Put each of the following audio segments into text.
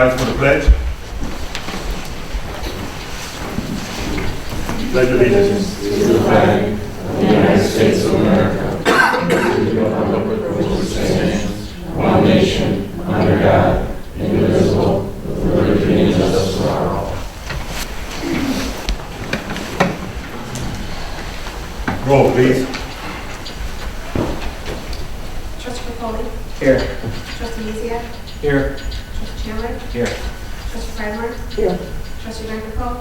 rise for the pledge. Pledge allegiance. To the flag of the United States of America, and to the republic for which it stands, one nation, under God, indivisible, with liberty and justice for all. Roll, please. Trustee Capoli. Here. Trustee Mizia. Here. Trustee Chandler. Here. Trustee Frymer. Here. Trustee Vanderpump.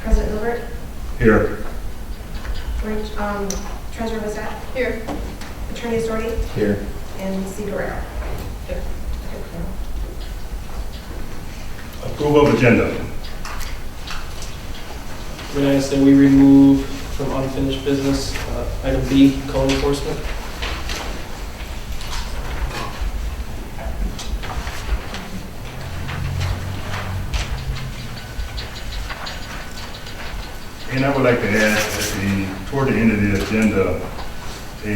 President Gilbert. Here. Treasurer Bissett. Here. Attorney Doherty. Here. And C. Guerrero. Here. Approval of agenda. I'm going to ask that we remove from unfinished business item B, code enforcement. And I would like to add toward the end of the agenda, a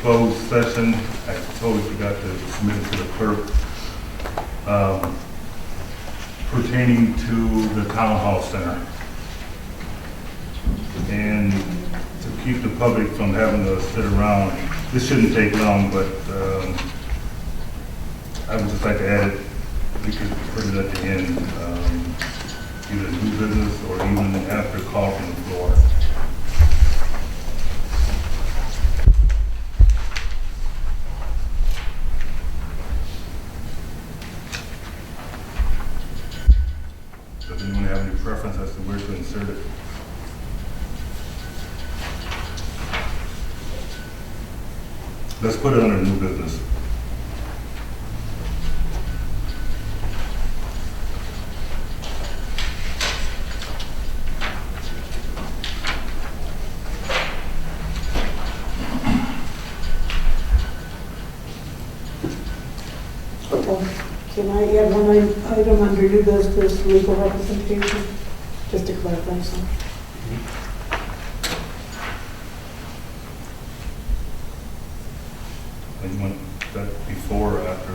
closed session. I totally forgot to submit it to the clerk, pertaining to the townhouse center. And to keep the public from having to sit around, this shouldn't take long, but I would just like to add it, we could put it at the end, either new business or even after call from the floor. Does anyone have any preference as to where to insert it? Let's put it under new business. Can I add one item under new business, legal representation, just to clarify something? And you want that before or after?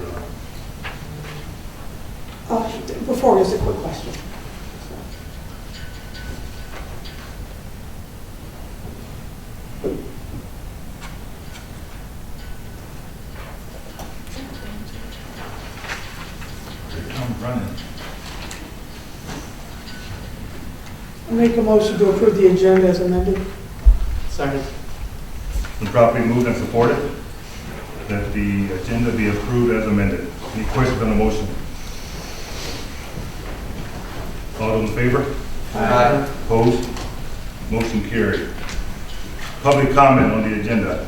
Before, just a quick question. I'm running. I make a motion to approve the agenda as amended. Second. Been properly moved and supported that the agenda be approved as amended. Any questions on the motion? All those in favor? Aye. Opposed? Motion carried. Public comment on the agenda.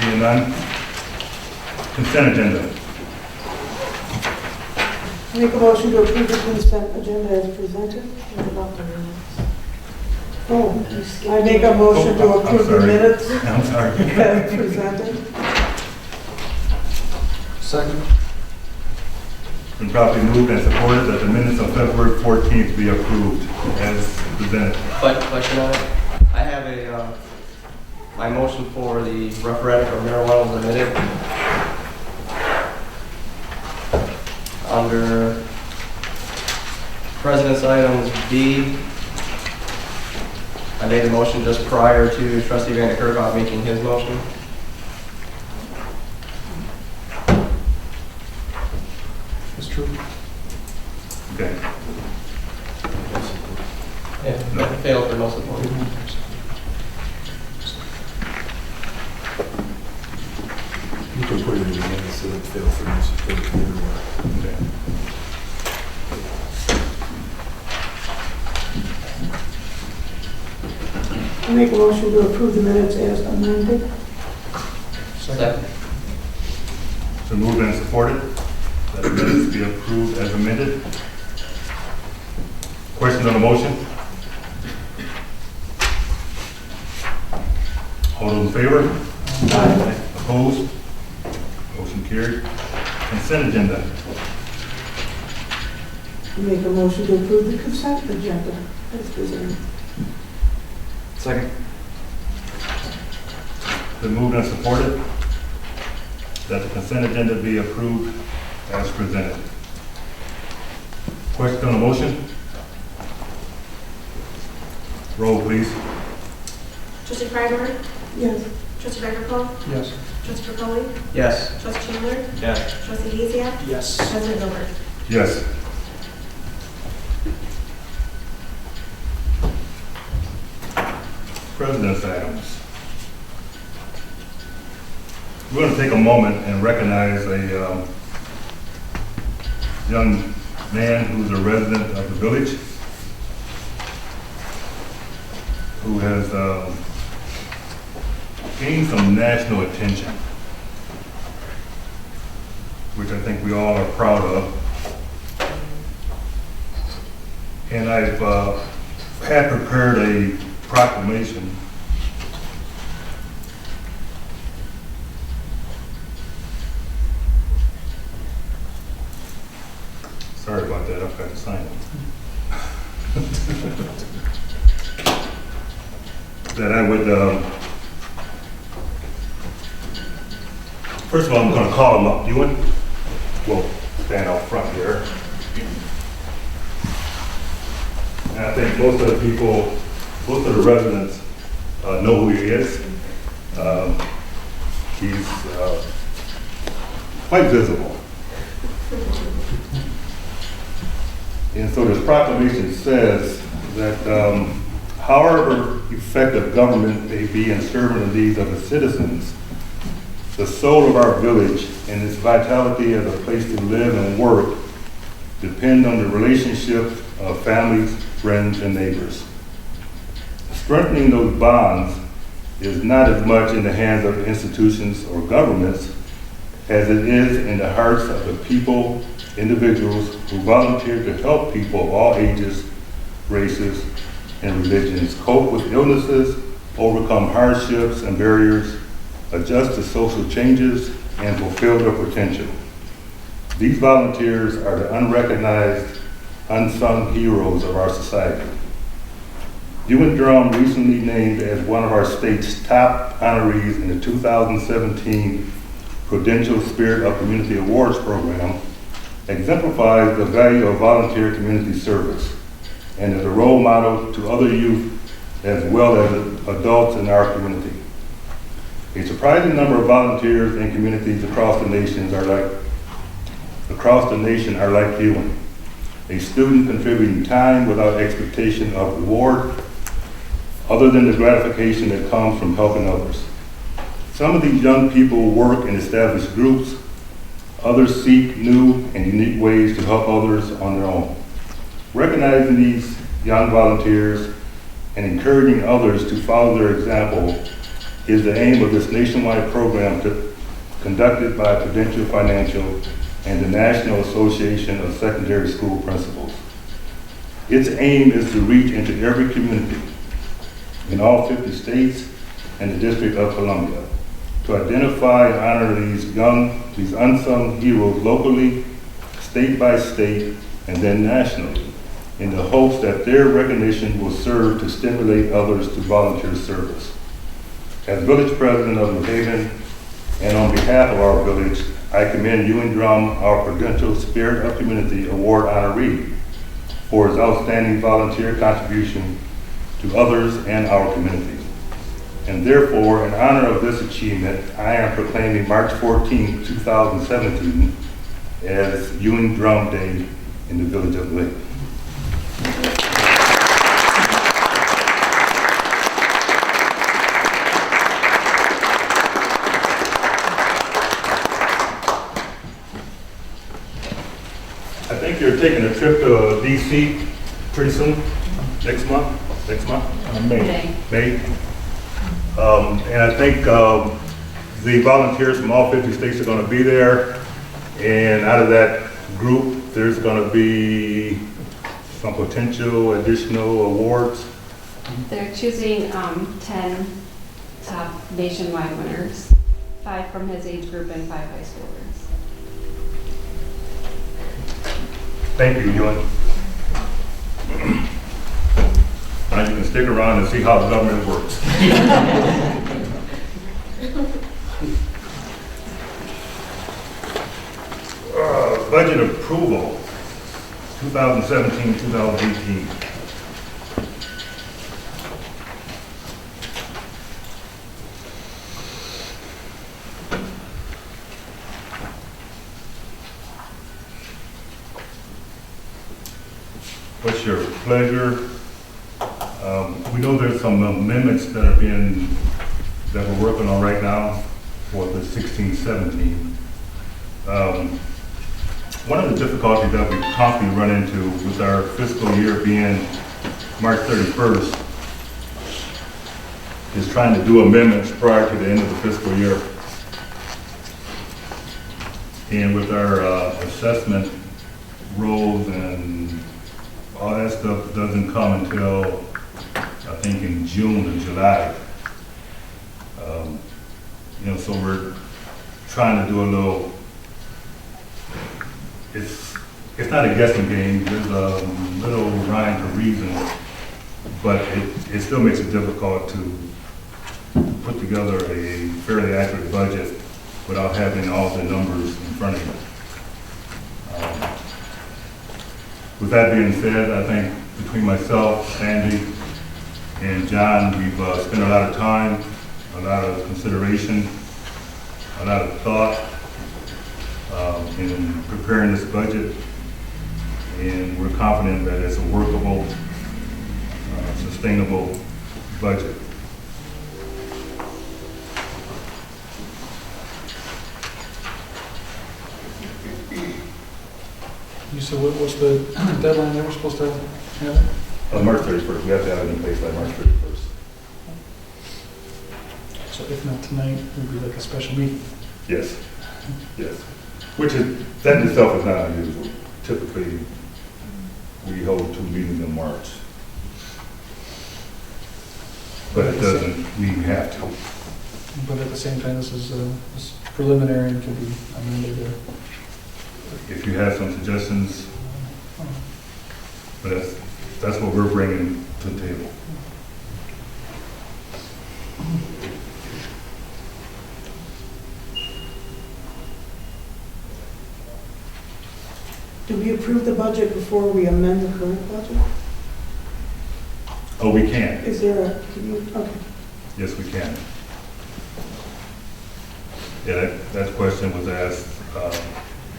Seeing none. Consent agenda. I make a motion to approve the consent agenda as presented. What about the minutes? Oh, I make a motion to I'm approve the sorry. minutes I'm sorry. as presented. Second. Been properly moved and supported that the minutes of February 14th be approved as presented. Question on it. I have my motion for the referendum for marijuana was omitted. Under President's items B, I made a motion just prior to Trustee Vanderkerkhoff making his motion. That's true. Okay. And it failed for no support. You can put it in the minutes so that it failed for no support everywhere. Okay. I make a motion to approve the minutes as amended. Second. So moved and supported that the minutes be approved as amended. Questions on the motion? All those in favor? Aye. Opposed? Motion carried. Consent agenda. Make a motion to approve the consent agenda as presented. Second. Been moved and supported that the consent agenda be approved as presented. Question on the motion? Roll, please. Trustee Frymer? Yes. Trustee Vanderpump? Yes. Trustee Capoli? Yes. Trustee Chandler? Yes. Trustee Giesecke? Yes. President Gilbert? Yes. President's items. We're going to take a moment and recognize a young man who's a resident of the village, who has gained some national attention, which I think we all are proud of. And I've had prepared a proclamation sorry about that, I've got to sign it. That I would, first of all, I'm going to call him up. Ewan, we'll stand out front here. And I think most of the people, most of the residents know who he is. He's quite visible. And so this proclamation says that however effective government may be in serving the needs of its citizens, the soul of our village and its vitality as a place to live and work depend on the relationship of families, friends, and neighbors. Strengthening those bonds is not as much in the hands of institutions or governments as it is in the hearts of the people, individuals who volunteer to help people of all ages, races, and religions cope with illnesses, overcome hardships and barriers, adjust to social changes, and fulfill their potential. These volunteers are the unrecognized, unsung heroes of our society. Ewan Drum recently named as one of our state's top honorees in the 2017 Prudential Spirit of Community Awards program, exemplifies the value of volunteer community service and is a role model to other youth as well as adults in our community. A surprising number of volunteers in communities across the nation are like Ewan, a student contributing time without expectation of reward other than the gratification that comes from helping others. Some of these young people work in established groups. Others seek new and unique ways to help others on their own. Recognizing these young volunteers and encouraging others to follow their example is the aim of this nationwide program conducted by Prudential Financial and the National Association of Secondary School Principals. Its aim is to reach into every community in all 50 states and the District of Columbia to identify and honor these unsung heroes locally, state by state, and then nationally, in the hopes that their recognition will serve to stimulate others to volunteer service. As village president of New Haven, and on behalf of our village, I commend Ewan Drum, our Prudential Spirit of Community Award honoree, for his outstanding volunteer contribution to others and our community. And therefore, in honor of this achievement, I am proclaiming March 14, 2017 as Ewan Drum Day in the Village of Lake. I think you're taking a trip to DC pretty soon, next month? May. And I think the volunteers from all 50 states are going to be there. And out of that group, there's going to be some potential additional awards. They're choosing 10 top nationwide winners, 5 from his age group and 5 high schoolers. Thank you, Ewan. Now you can stick around and see how the government works. Budget approval, 2017, 2018. What's your pleasure? We know there's some amendments that we're working on right now for the 16-17. One of the difficulties that we constantly run into with our fiscal year being March 31st is trying to do amendments prior to the end of the fiscal year. And with our assessment rolls and all that stuff doesn't come until, I think, in June or July. So we're trying to do a little, it's not a guessing game, there's a little rhyme to reason, but it still makes it difficult to put together a fairly accurate budget without having all the numbers in front of you. With that being said, I think between myself, Sandy, and John, we've spent a lot of time, a lot of consideration, a lot of thought in preparing this budget, and we're confident that it's a workable, sustainable budget. You said what's the deadline they were supposed to have? March 31st, we have to have it in place by March 31st. So if not tonight, it would be like a special meeting. Yes, yes. Which is, that in itself is not unusual. Typically, we hold 2 meetings in March. But it doesn't mean we have to. But at the same time, this is preliminary and can be amended. If you have some suggestions, but that's what we're bringing to the table. Do we approve the budget before we amend the current budget? Oh, we can. Is there okay. Yes, we can. Yeah, that question was asked,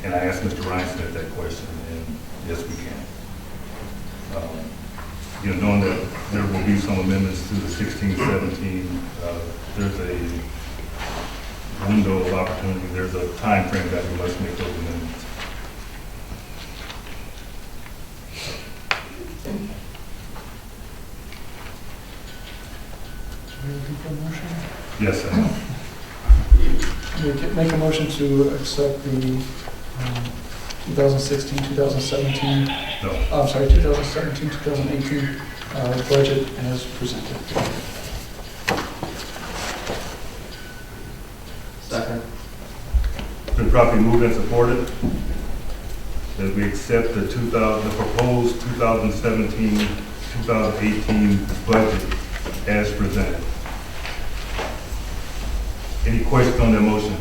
and I asked Mr. Ryan that question, and yes, we can. Knowing that there will be some amendments to the 16-17, there's a window of opportunity, there's a time frame that we must make those amendments. Are you looking for a motion? Yes, I know. We can make a motion to accept the 2016, 2017, No. I'm sorry, 2017, 2018 budget as presented. Second. Been properly moved and supported that we accept the proposed 2017, 2018 budget as presented. Any questions on that motion?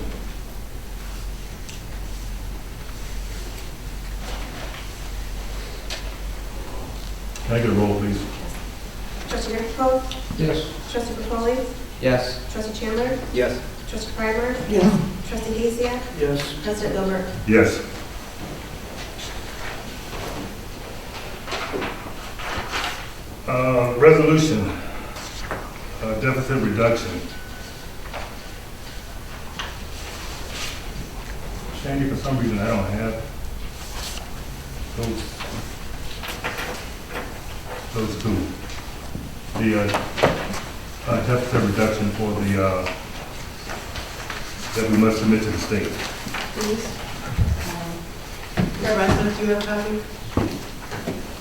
Can I get a roll, please? Trustee Gurkha? Yes. Trustee Bertoli? Yes. Trustee Chandler? Yes. Trustee Freiberg? Yes. Trustee Gacia? Yes. President Gilbert? Yes. Resolution, deficit reduction. Sandy, for some reason, I don't have those two. The deficit reduction for the, that we must submit to the state. Please. Mayor Resident, do you have a copy?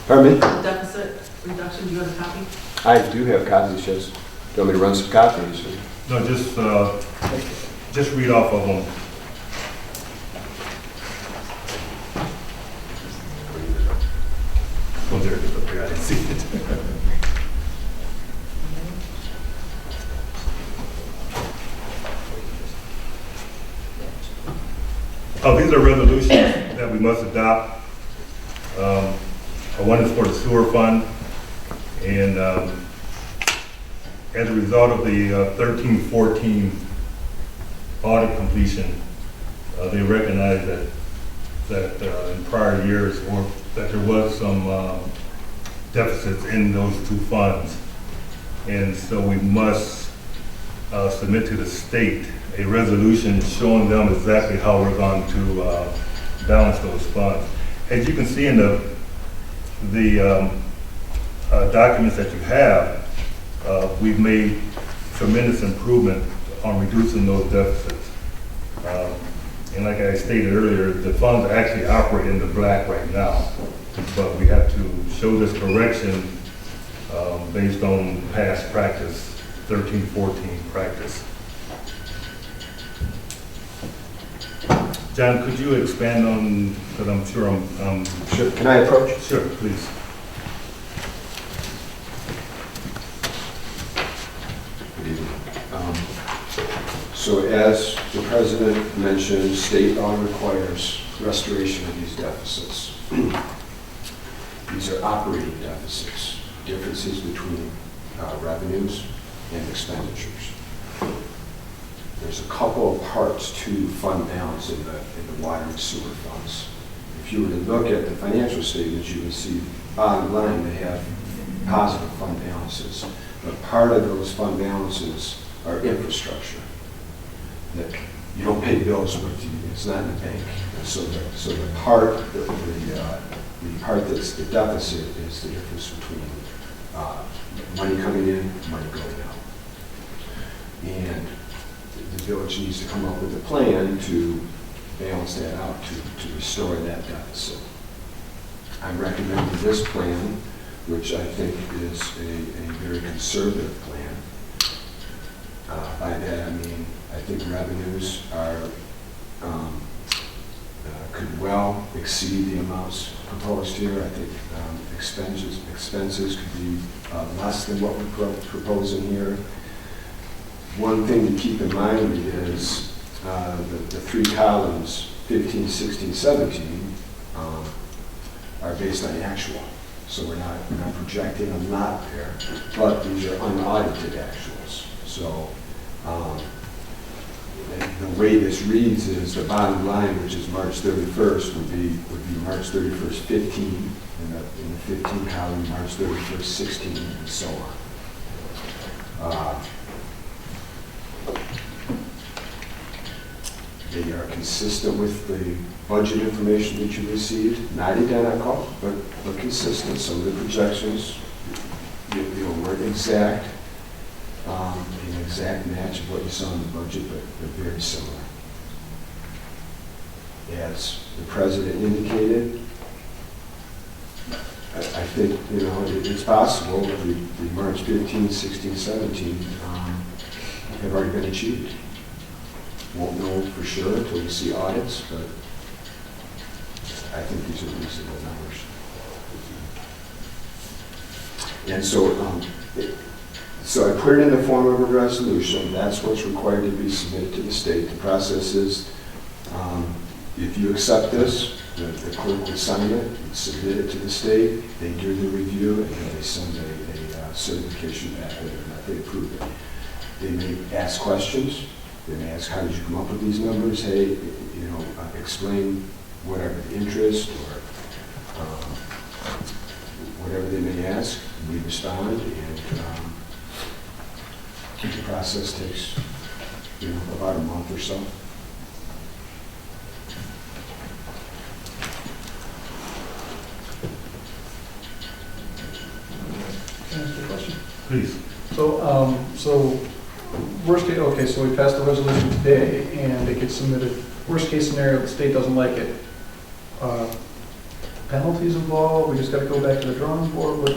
Pardon me? Deficit reduction, do you have a copy? I do have copies, yes. Do you want me to run some copies? No, just read off of them. seated. These are resolutions that we must adopt. One is for the sewer fund, and as a result of the 13-14 audit completion, they recognize that in prior years, or that there was some deficits in those two funds. And so we must submit to the state a resolution showing them exactly how we're going to balance those funds. As you can see in the documents that you have, we've made tremendous improvement on reducing those deficits. And like I stated earlier, the funds actually operate in the black right now, but we have to show this correction based on past practice, 13-14 practice. John, could you expand on, because I'm sure I'm Sure. Can I approach? Sure, please. Good evening. So as the President mentioned, state law requires restoration of these deficits. These are operating deficits, differences between revenues and expenditures. There's a couple of parts to fund balance in the water and sewer funds. If you were to look at the financial statements, you would see bottom line they have positive fund balances. But part of those fund balances are infrastructure. That you don't pay bills with, it's not in the bank. And so the part that's the deficit is the difference between money coming in, money going out. And the village needs to come up with a plan to balance that out, to restore that deficit. I'm recommending this plan, which I think is a very conservative plan. By that I mean, I think revenues are could well exceed the amounts proposed here. I think expenses could be less than what we're proposing here. One thing to keep in mind is the three columns, 15, 16, 17, are based on actual. So we're not projecting them not there, but these are unaudited actuals. So the way this reads is the bottom line, which is March 31st, would be March 31st, 15, in the 15 column, March 31st, 16, and so on. They are consistent with the budget information that you received, not identical, but consistent. Some of the projections, weren't exact, an exact match of what you saw in the budget, but they're very similar. As the President indicated, I think, it's possible that the March 15, 16, 17 have already been achieved. Won't know for sure until we see audits, but I think these are reasonable numbers. And so I put it in the form of a resolution. That's what's required to be submitted to the state. The process is, if you accept this, the clerk would sign it, submit it to the state, they do the review, and then they send a certification back whether or not they approve it. They may ask questions. They may ask, how did you come up with these numbers? Hey, explain whatever the interest or whatever they may ask. We respond, and the process takes, about a month or so. Can I ask you a question? Please. So worst case, okay, so we passed the resolution today and it gets submitted. Worst case scenario, the state doesn't like it. Penalties involved, we just got to go back to the drawing board, what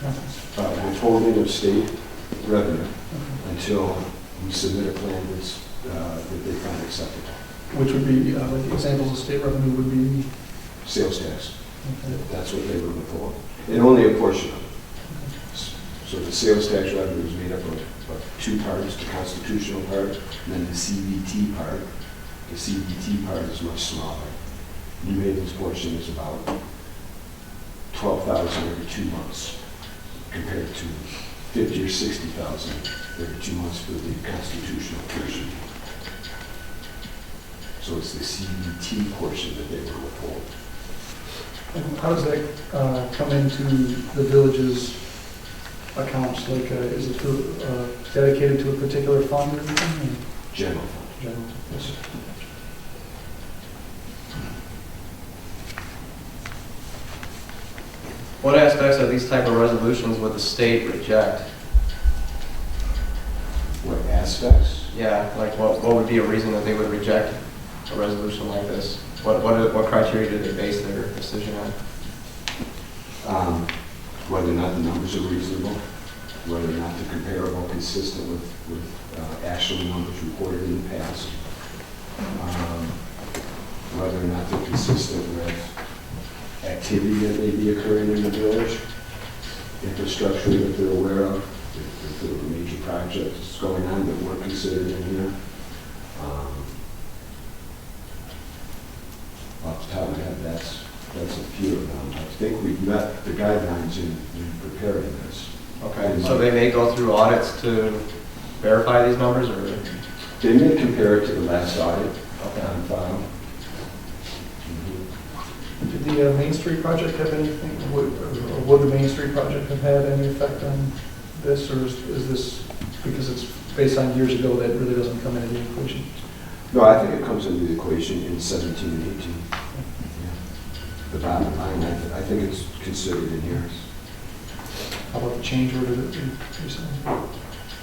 happens? Withholding of state revenue until we submit a plan that they find acceptable. Which would be, like examples of state revenue would be, Sales tax. That's what they were withholding. And only a portion of it. So the sales tax revenue is made up of two parts, the constitutional part and then the CVT part. The CVT part is much smaller. New Haven's portion is about $12,000 every 2 months compared to $50,000 or $60,000 every 2 months for the constitutional portion. So it's the CVT portion that they were withholding. And how does that come into the village's accounts? Like, is it dedicated to a particular fund or anything? General fund. General, yes. What aspects of these type of resolutions would the state reject? What aspects? Yeah, like what would be a reason that they would reject a resolution like this? What criteria do they base their decision on? Whether or not the numbers are reasonable, whether or not they're comparable, consistent with actual numbers reported in the past, whether or not they're consistent with activity that may be occurring in the village, infrastructure that they're aware of, if there were major projects going on that weren't considered in here. Off the top of my head, that's a few of them. I think we've met the guidelines in preparing this. Okay, so they may go through audits to verify these numbers, or? They may compare it to the last audit Okay. on file. Did the Main Street project have anything, would the Main Street project have had any effect on this, or is this, because it's based on years ago, that really doesn't come into the equation? No, I think it comes into the equation in 17 and 18. The bottom line, I think it's considered in here. How about the change order that we recently?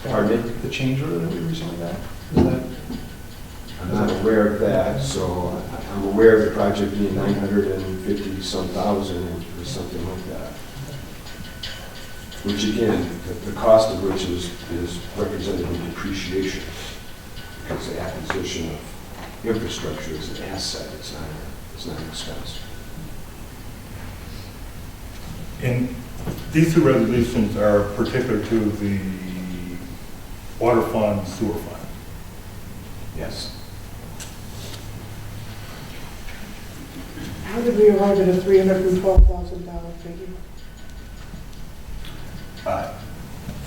Pardon me? The change order that we recently got? Is that? I'm not aware of that, so I'm aware of the project being 950-some thousand or something like that. Which again, the cost of which is represented in depreciation, because the acquisition of infrastructure is an asset, it's not an expense. And these two resolutions are particular to the water fund, sewer fund. Yes. How did we arrive at a $312,000 figure?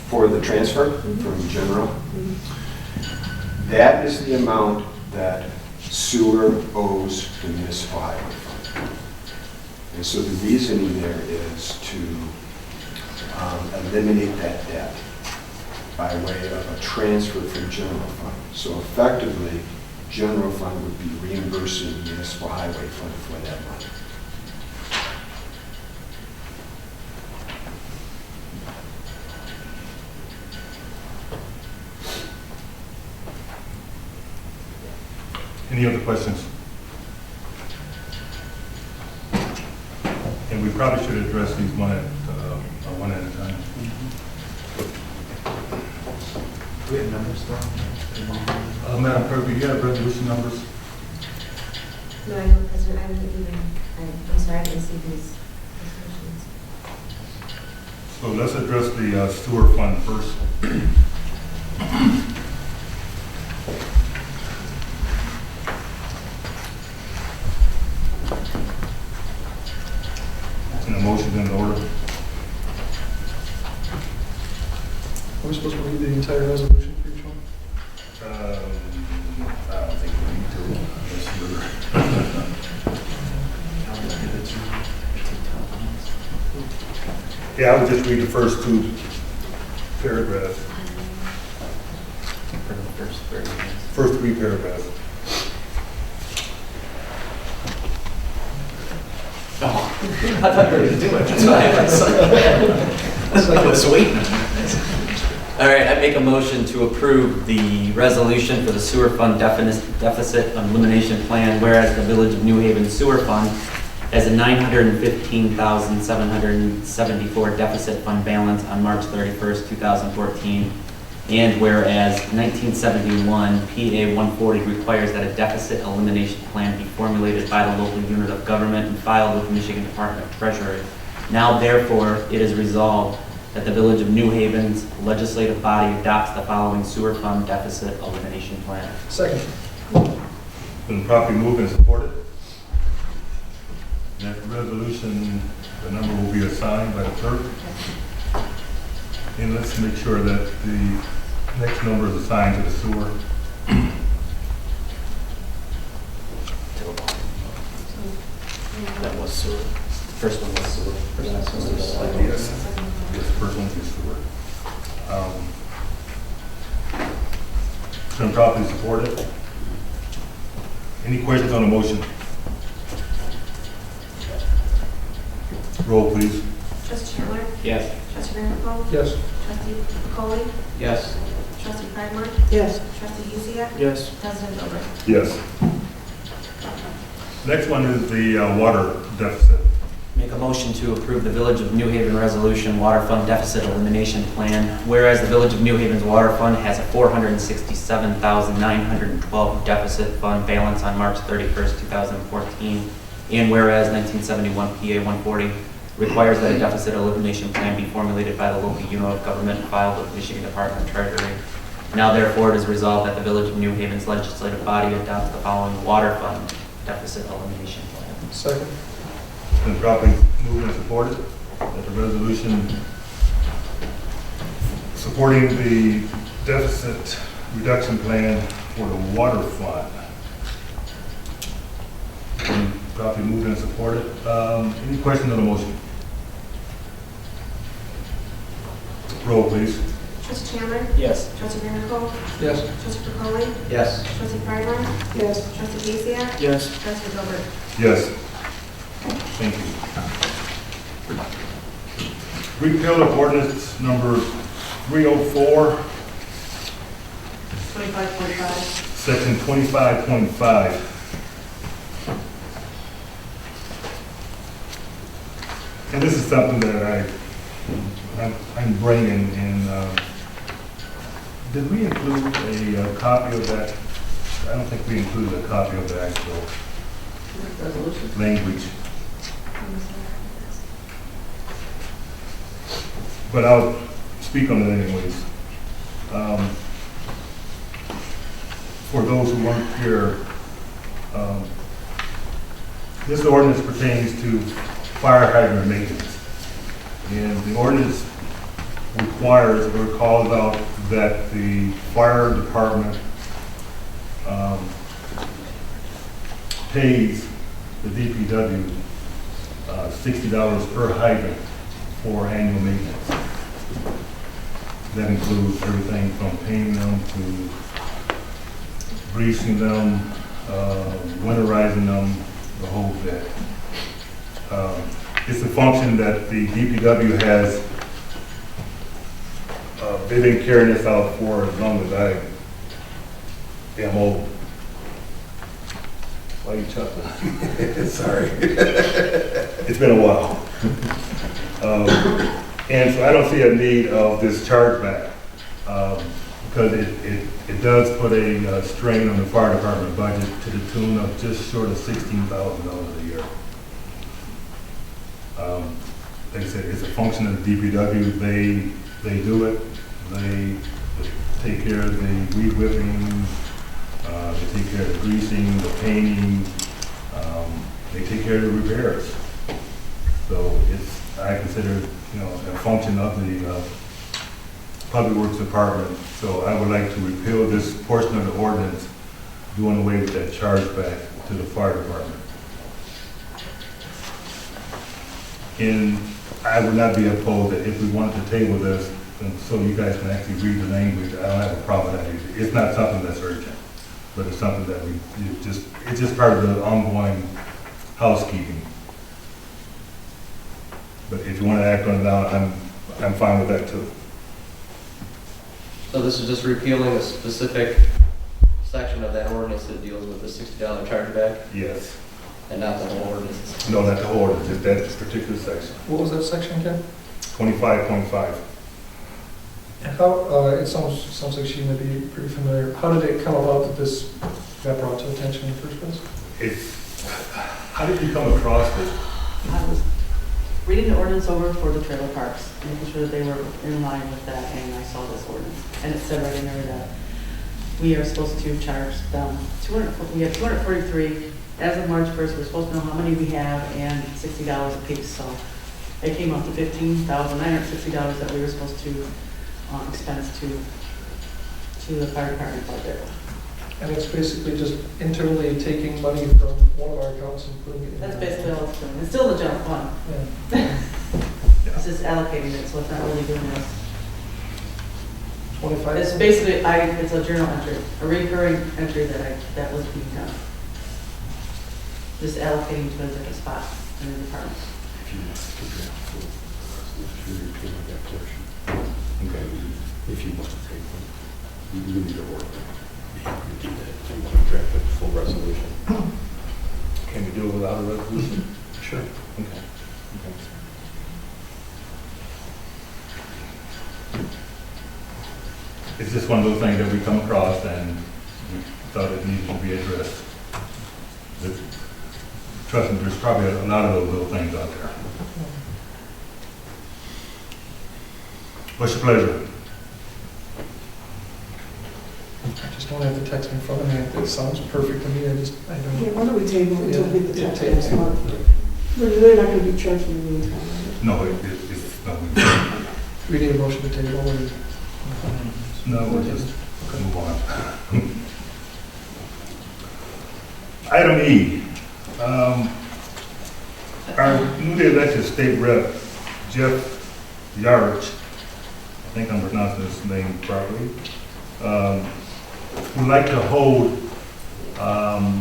For the transfer from general, that is the amount that sewer owes the municipal highway fund. And so the reasoning there is to eliminate that debt by way of a transfer from general fund. So effectively, general fund would be reimbursing the municipal highway fund for that money. Any other questions? And we probably should address these one at a time. We have numbers though. Madam Clerk, do you have resolution numbers? No, I don't, President, I didn't even, I'm sorry, I didn't see these resolutions. So let's address the sewer fund first. And a motion in order. Are we supposed to read the entire resolution for each one? I don't think we need to. Unless you're- Yeah, I would just read the first two paragraphs, For the first 30 minutes. first three paragraphs. I thought you were going to do it. That's why I was waiting. All right, I make a motion to approve the resolution for the sewer fund deficit elimination plan, whereas the Village of New Haven Sewer Fund has a $915,774 deficit fund balance on March 31st, 2014, And whereas 1971 PA 140 requires that a deficit elimination plan be formulated by the local unit of government and filed with the Michigan Department of Treasury. Now therefore, it is resolved that the Village of New Haven's legislative body adopts the following sewer fund deficit elimination plan. Second. Been properly moved and supported. That resolution, the number will be assigned by the clerk. And let's make sure that the next number is assigned to the sewer. That was sewer. First one was sewer. Yes, first one is sewer. It's been properly supported. Any questions on the motion? Roll, please. Trustee Chandler? Yes. Trustee Vanderpump? Yes. Trustee McCauley? Yes. Trustee Kreidler? Yes. Trustee Uziak? Yes. President Gilbert? Yes. Next one is the water deficit. Make a motion to approve the Village of New Haven Resolution Water Fund Deficit Elimination Plan. Whereas the Village of New Haven's water fund has a $467,912 deficit fund balance on March 31st, 2014. And whereas 1971 PA 140 requires that a deficit elimination plan be formulated by the local unit of government and filed with the Michigan Department of Treasury. Now therefore, it is resolved that the Village of New Haven's legislative body adopts the following water fund deficit elimination plan. Second. Been properly moved and supported. That the resolution supporting the deficit reduction plan for the water fund. Been properly moved and supported. Any questions on the motion? Roll, please. Trustee Chandler? Yes. Trustee Vanderpump? Yes. Trustee McCauley? Yes. Trustee Kreidler? Yes. Trustee Uziak? Yes. President Gilbert? Yes. Thank you. Repeal of ordinance number 304, 25.5. section 25.5. And this is something that I'm bringing in. Did we include a copy of that? I don't think we included a copy of the actual language. But I'll speak on it anyways. For those who weren't here, this ordinance pertains to fire hydrant maintenance. And the ordinance requires or calls out that the fire department pays the DPW $60 per hydrant for annual maintenance. That includes everything from painting them to greasing them, winterizing them, the whole bit. It's a function that the DPW has, they've been carrying this out for as long as I am old. Why are you chuckling? Sorry. It's been a while. And so I don't see a need of this chargeback because it does put a strain on the fire department budget to the tune of just short of $16,000 a year. Like I said, it's a function of the DPW. They do it. They take care of the weed whipping. They take care of the greasing, the painting. They take care of the repairs. So I consider, a function of the Public Works Department. So I would like to repeal this portion of the ordinance, doing away with that chargeback to the fire department. And I would not be opposed that if we wanted to table this, and so you guys can actually read the language, I don't have a problem with that either. It's not something that's urgent, but it's something that it's just part of the ongoing housekeeping. But if you want to act on it now, I'm fine with that too. So this is just repealing a specific section of that ordinance that deals with the $60 chargeback Yes. and not the whole ordinance? No, not the whole ordinance, just that particular section. What was that section, Ken? 25.5. How, it sounds like she may be pretty familiar. How did it come about that this got brought to attention in the first place? It's, how did you come across it? I was reading the ordinance over for the trailer parks, making sure that they were in line with that, and I saw this ordinance. And it said right in there that we are supposed to charge them we have 243. As of March 1st, we're supposed to know how many we have and $60 a piece. So it came up to $15,960 that we were supposed to expense to the fire department budget. And it's basically just internally taking money from one of our accounts and putting it in. That's basically all it's doing. It's still the general fund. Yeah. It's just allocating it, so it's not really doing this. 25. It's basically, it's a journal entry, a recurring entry that was being done. Just allocating to a different spot in the department. Okay. If you want to take one, you need to work. You do that. If you want to draft a full resolution. Can we do it without a resolution? Sure. Okay. It's just one of those things that we come across and we thought it needed to be addressed. Trust me, there's probably a lot of those little things out there. What's your pleasure? I just don't have the text in front of me. It sounds perfect to me. I don't. Yeah, why don't we table it until we get the Yeah, text table. next month? They're not gonna be charged in the meantime. right? No, it's not. We need a motion to table or? No, we'll just move on. Item E. Our newly elected state rep, Jeff Yarich, I think I'm pronouncing his name properly, would like to hold a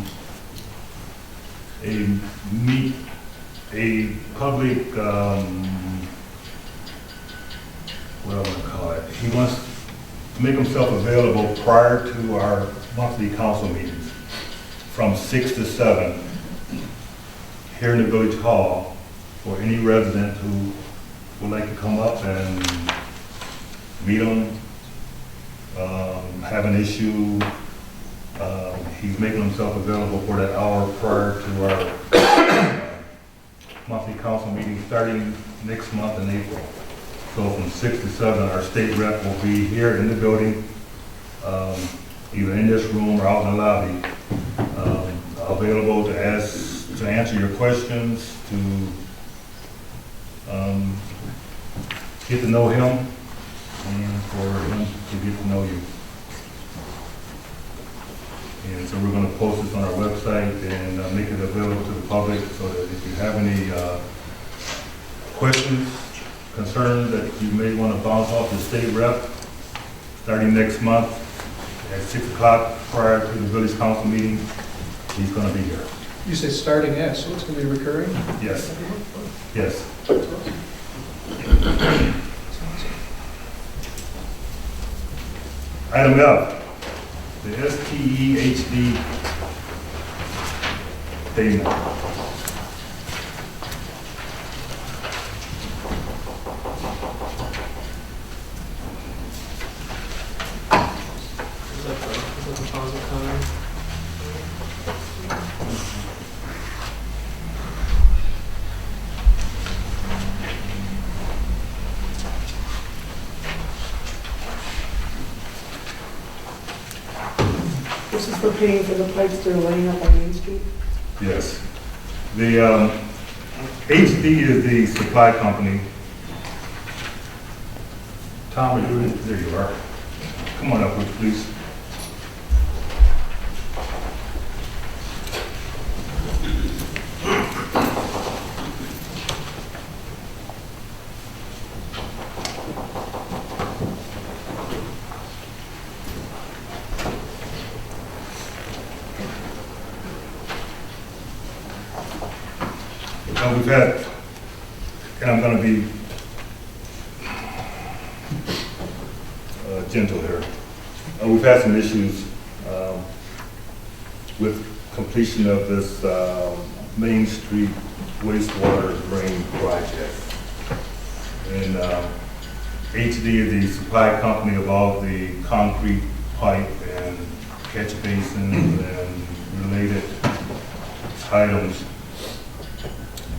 public, what do I want to call it? He wants to make himself available prior to our monthly council meetings from 6 to 7 here in the Village Hall for any resident who would like to come up and meet him, have an issue. He's making himself available for that hour prior to our monthly council meeting starting next month in April. So from 6 to 7, our state rep will be here in the building, either in this room or out in the lobby, available to answer your questions, to get to know him, and for him to get to know you. And so we're going to post this on our website and make it available to the public so that if you have any questions, concerns that you may want to bounce off the state rep, starting next month at 6 o'clock prior to the village council meeting, he's going to be here. You say starting at, so it's going to be recurring? Yes, yes. Item F, the STEHD payment. Is that the deposit counter? This is for paying for the pipes that are laying up on Main Street. Yes. The HD is the supply company. Tom, there you are. Come on up, please. We've had, and I'm going to be gentle here. We've had some issues with completion of this Main Street wastewater drain project. And HD is the supply company of all the concrete pipe and catch basins and related items.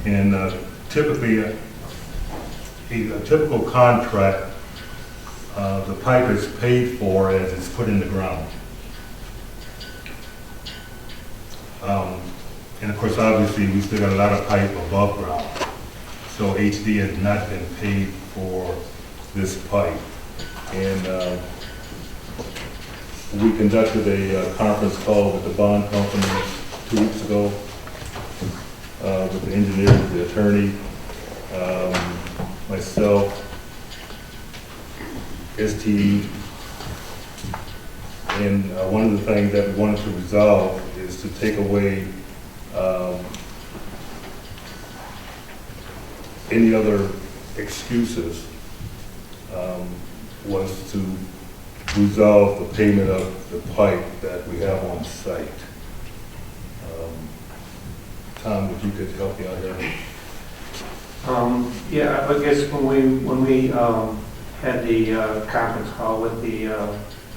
And typically, a typical contract, the pipe is paid for as it's put in the ground. And of course, obviously, we still got a lot of pipe above ground. So HD has not been paid for this pipe. And we conducted a conference call with the bond company 2 weeks ago, with the engineer, the attorney, myself, STE. And one of the things that we wanted to resolve is to take away any other excuses, was to resolve the payment of the pipe that we have on site. Tom, if you could help me out here. Yeah, I guess when we had the conference call with the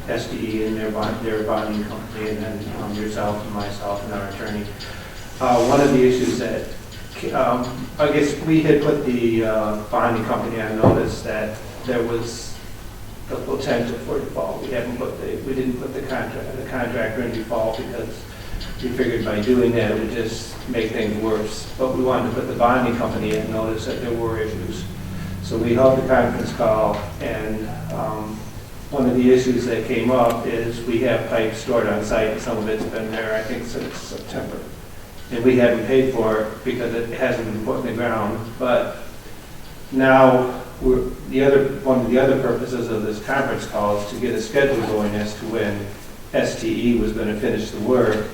SDE and their bonding company, and then yourself and myself and our attorney, one of the issues that I guess we had put the bonding company on notice that there was the potential for default. We didn't put the contractor in default because we figured by doing that it would just make things worse. But we wanted to put the bonding company on notice that there were issues. So we held the conference call, and one of the issues that came up is we have pipes stored on site, and some of it's been there, I think, since September. And we haven't paid for it because it hasn't been put in the ground. But now, one of the other purposes of this conference call is to get a schedule going as to when STE was going to finish the work,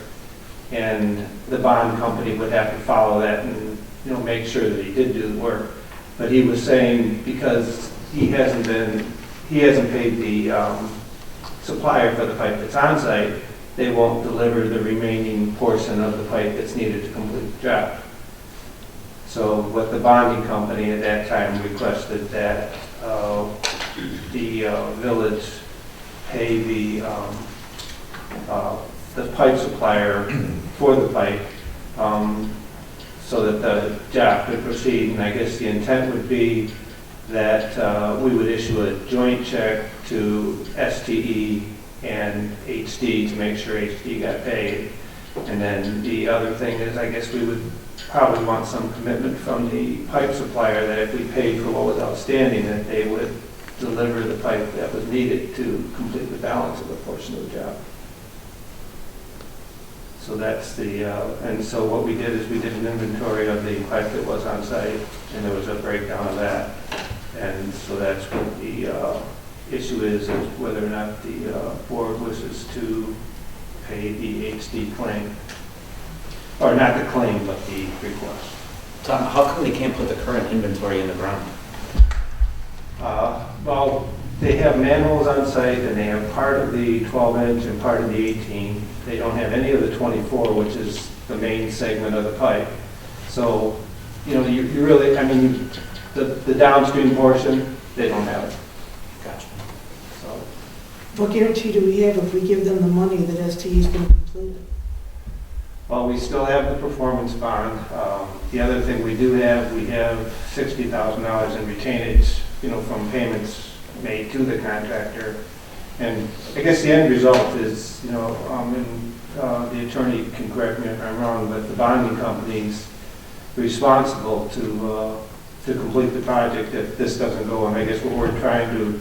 and the bond company would have to follow that and make sure that he did do the work. But he was saying because he hasn't paid the supplier for the pipe that's on site, they won't deliver the remaining portion of the pipe that's needed to complete the job. So what the bonding company at that time requested that the village pay the pipe supplier for the pipe so that the job could proceed. And I guess the intent would be that we would issue a joint check to STE and HD to make sure HD got paid. And then the other thing is, I guess we would probably want some commitment from the pipe supplier that if we paid for what was outstanding, that they would deliver the pipe that was needed to complete the balance of the portion of the job. So that's the, and so what we did is we did an inventory of the pipe that was on site, and there was a breakdown of that. And so that's what the issue is whether or not the board wishes to pay the HD claim. Or not the claim, but the request. Tom, how come they can't put the current inventory in the ground? Well, they have manholes on site, and they have part of the 12-inch and part of the 18. They don't have any of the 24, which is the main segment of the pipe. So, you really, the downstream portion, they don't have it. Gotcha. So, What guarantee do we have if we give them the money that STE is going to complete it? well, we still have the performance bond. The other thing we have $60,000 in retainage, from payments made to the contractor. And I guess the end result is, and the attorney can correct me if I'm wrong, but the bonding company's responsible to complete the project if this doesn't go. And I guess what we're trying to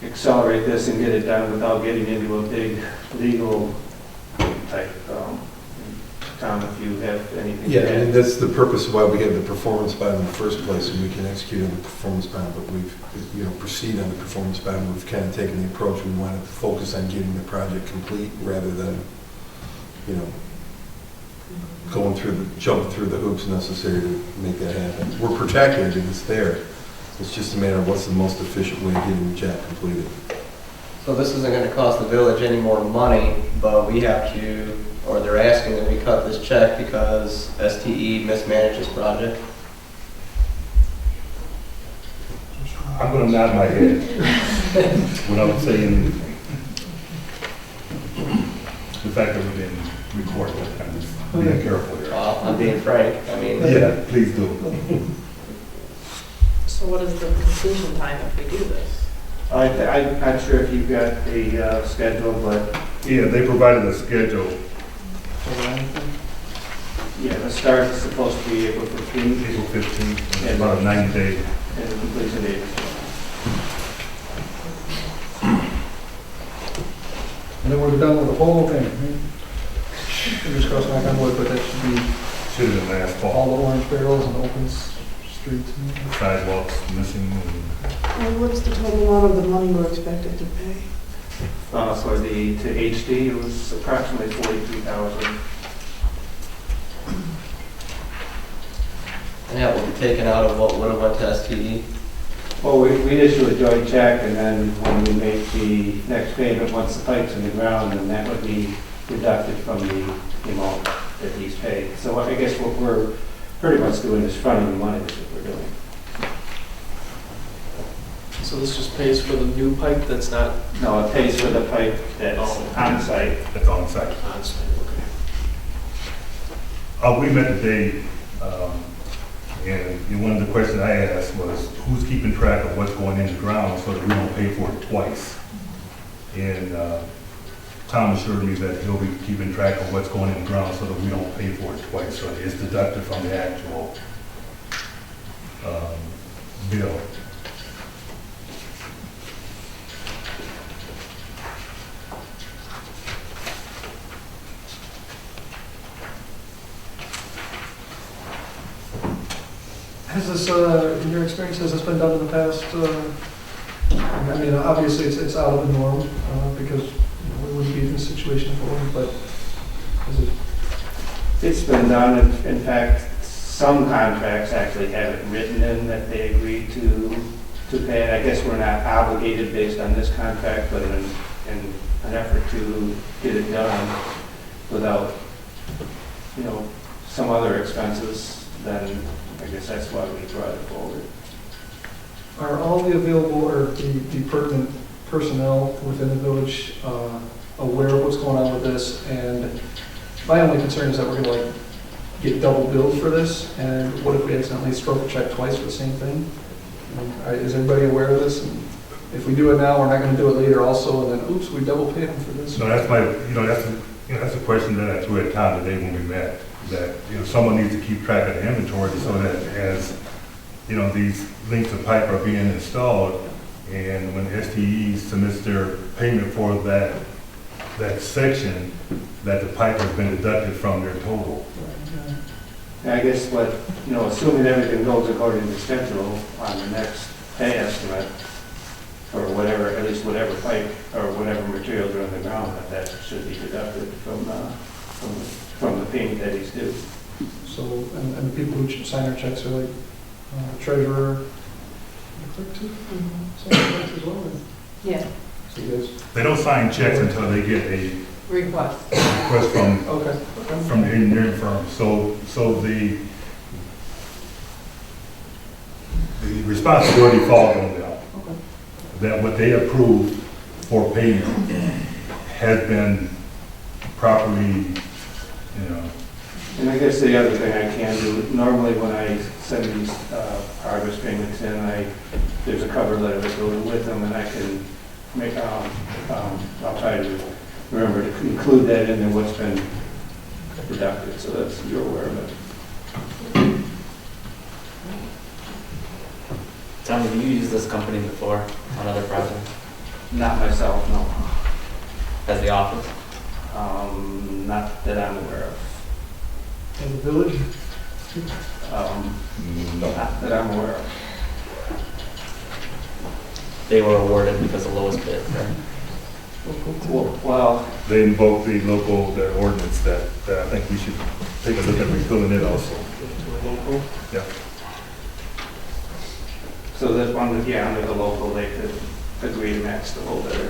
accelerate this and get it done without getting into a big legal type. Tom, if you have anything Yeah, to add. and that's the purpose of why we have the performance bond in the first place, and we can execute on the performance bond, but we've, proceed on the performance bond. We've kind of taken the approach, we wanted to focus on getting the project complete rather than, jump through the hoops necessary to make that happen. We're protected and it's there. It's just a matter of what's the most efficient way of getting the job completed. So this isn't going to cost the village any more money, but we have to, or they're asking that we cut this check because STE mismanaged this project? I'm gonna nod my head without saying anything. The fact that we're being recorded, I'm just being careful here. Well, I'm being frank, I mean. Yeah, please do. So what is the completion time if we do this? I'm not sure if you've got the schedule, but Yeah, they provided a schedule, yeah, the start is supposed to be April 15th, April 15th, and it's about a 90-day. and the completion date is And then we're done with the whole thing. Fingers crossed, knock on wood, but that should be Should have been last all fall. the orange barrels and open streets. Sidewalks missing, and And what's the total amount of the money we're expected to pay? for the, to HD, it was approximately 43,000. And that will be taken out of what would have went to STE. Well, we issue a joint check, and then when we make the next payment, once the pipe's in the ground, then that would be deducted from the amount that he's paid. So I guess what we're pretty much doing is fronting the money, is what we're doing. So this just pays for the new pipe that's not No, it pays for the pipe that's on site. that's on site. on site, okay. We met today, and one of the questions I asked was, who's keeping track of what's going in the ground so that we don't pay for it twice? And Tom assured me that he'll be keeping track of what's going in the ground so that we don't pay for it twice, so it's deducted from the actual bill. Has this, in your experience, has this been done in the past? I mean, obviously, it's out of the norm, because we wouldn't be in this situation if it wasn't, but is it? It's been done. In fact, some contracts actually have it written in that they agreed to pay it. I guess we're not obligated based on this contract, but in an effort to get it done without, some other expenses, then I guess that's why we brought it forward. Are all the available or the pertinent personnel within the village aware of what's going on with this? And my only concern is that we're going to get double billed for this, and what if we accidentally stroke a check twice for the same thing? Is everybody aware of this? And if we do it now, we're not going to do it later also, and then oops, we double paid them for this. No, that's that's a question that I threw at Tom today when we met, that, someone needs to keep track of the inventory so that as, these links of pipe are being installed, and when STE submits their payment for that section, that the pipe has been deducted from their total. And I guess what, assuming everything goes according to schedule on the next pay estimate, or whatever, at least whatever pipe or whatever materials are in the ground, that should be deducted from the payment that he's due. So, and the people who sign our checks are like treasurer, the clerk too? Sign checks as well? Or- Yeah. So you guys, They don't sign checks until they get a Request. request okay. from the engineering firm. So the responsibility falls on them. That what they approved for payment has been properly, And I guess the other thing I can do, normally when I send these progress payments in, there's a cover letter that goes with them, and I can make, I'll try to remember to include that in there, what's been deducted, so that's, you're aware of it. Tom, have you used this company before on other projects? Not myself, no. As the office? Not that I'm aware of. In the village? Not that I'm aware of. They were awarded because the lowest bid, right? Well, they invoke the ordinance that I think we should take a look at repealing it also. Yeah. so that under the local, they could agree to match the low bidder.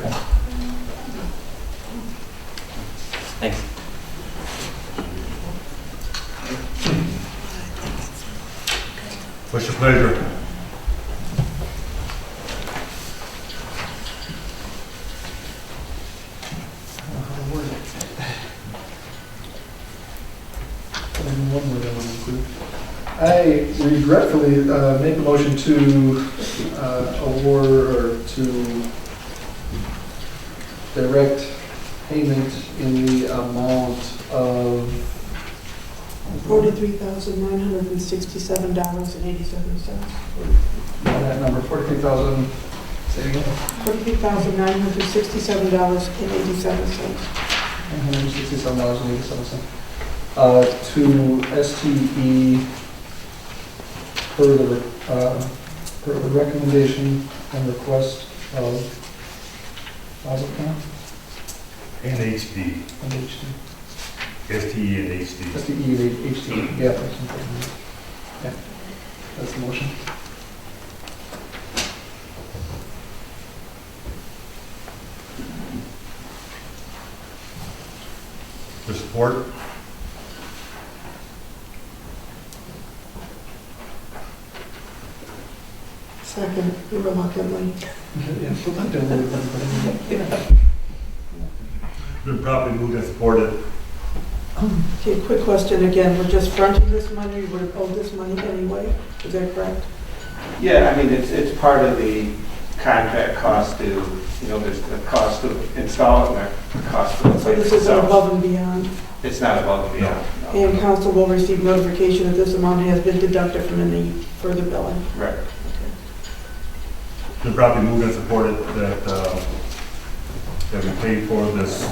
Thanks. What's your pleasure? one more that I want to include. I regretfully make a motion to award or to direct payment in the amount of $43,967.87. that number, 43,000, say it again, $43,967.87. $167.87, to STE per the recommendation and request of Mazepin And HD, and HD. STE and HD. STE and HD, yeah, that's important. Yeah, that's the motion. For support? Second, reluctantly. Yeah, put that down there, everybody. Been properly moved and supported. Okay, quick question again. We're just fronting this money, we would have owed this money anyway, is that correct? Yeah, I mean, it's part of the contract cost to, there's the cost to install it and the cost for the So place this is itself. above and beyond, It's not above and beyond. no. and council will receive notification that this amount has been deducted from any further billing. Right. Been properly moved and supported that we pay for this,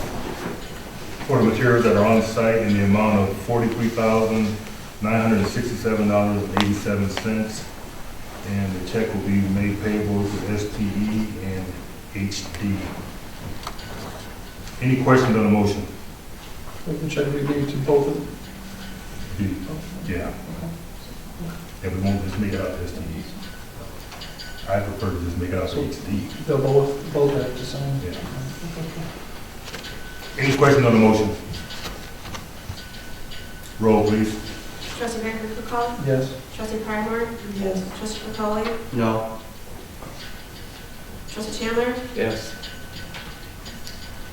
for the materials that are on site in the amount of $43,967.87. And the check will be made payable to STE and HD. Any questions on the motion? We can check maybe to both of them. Yeah. And we won't just make it out to STE. I prefer to just make it out to HD. They'll both have to sign. Yeah. Any questions on the motion? Roll, please. Trustee McCall? Yes. Trustee Pridemore? Yes. Trustee McCauley? No. Trustee Chandler? Yes.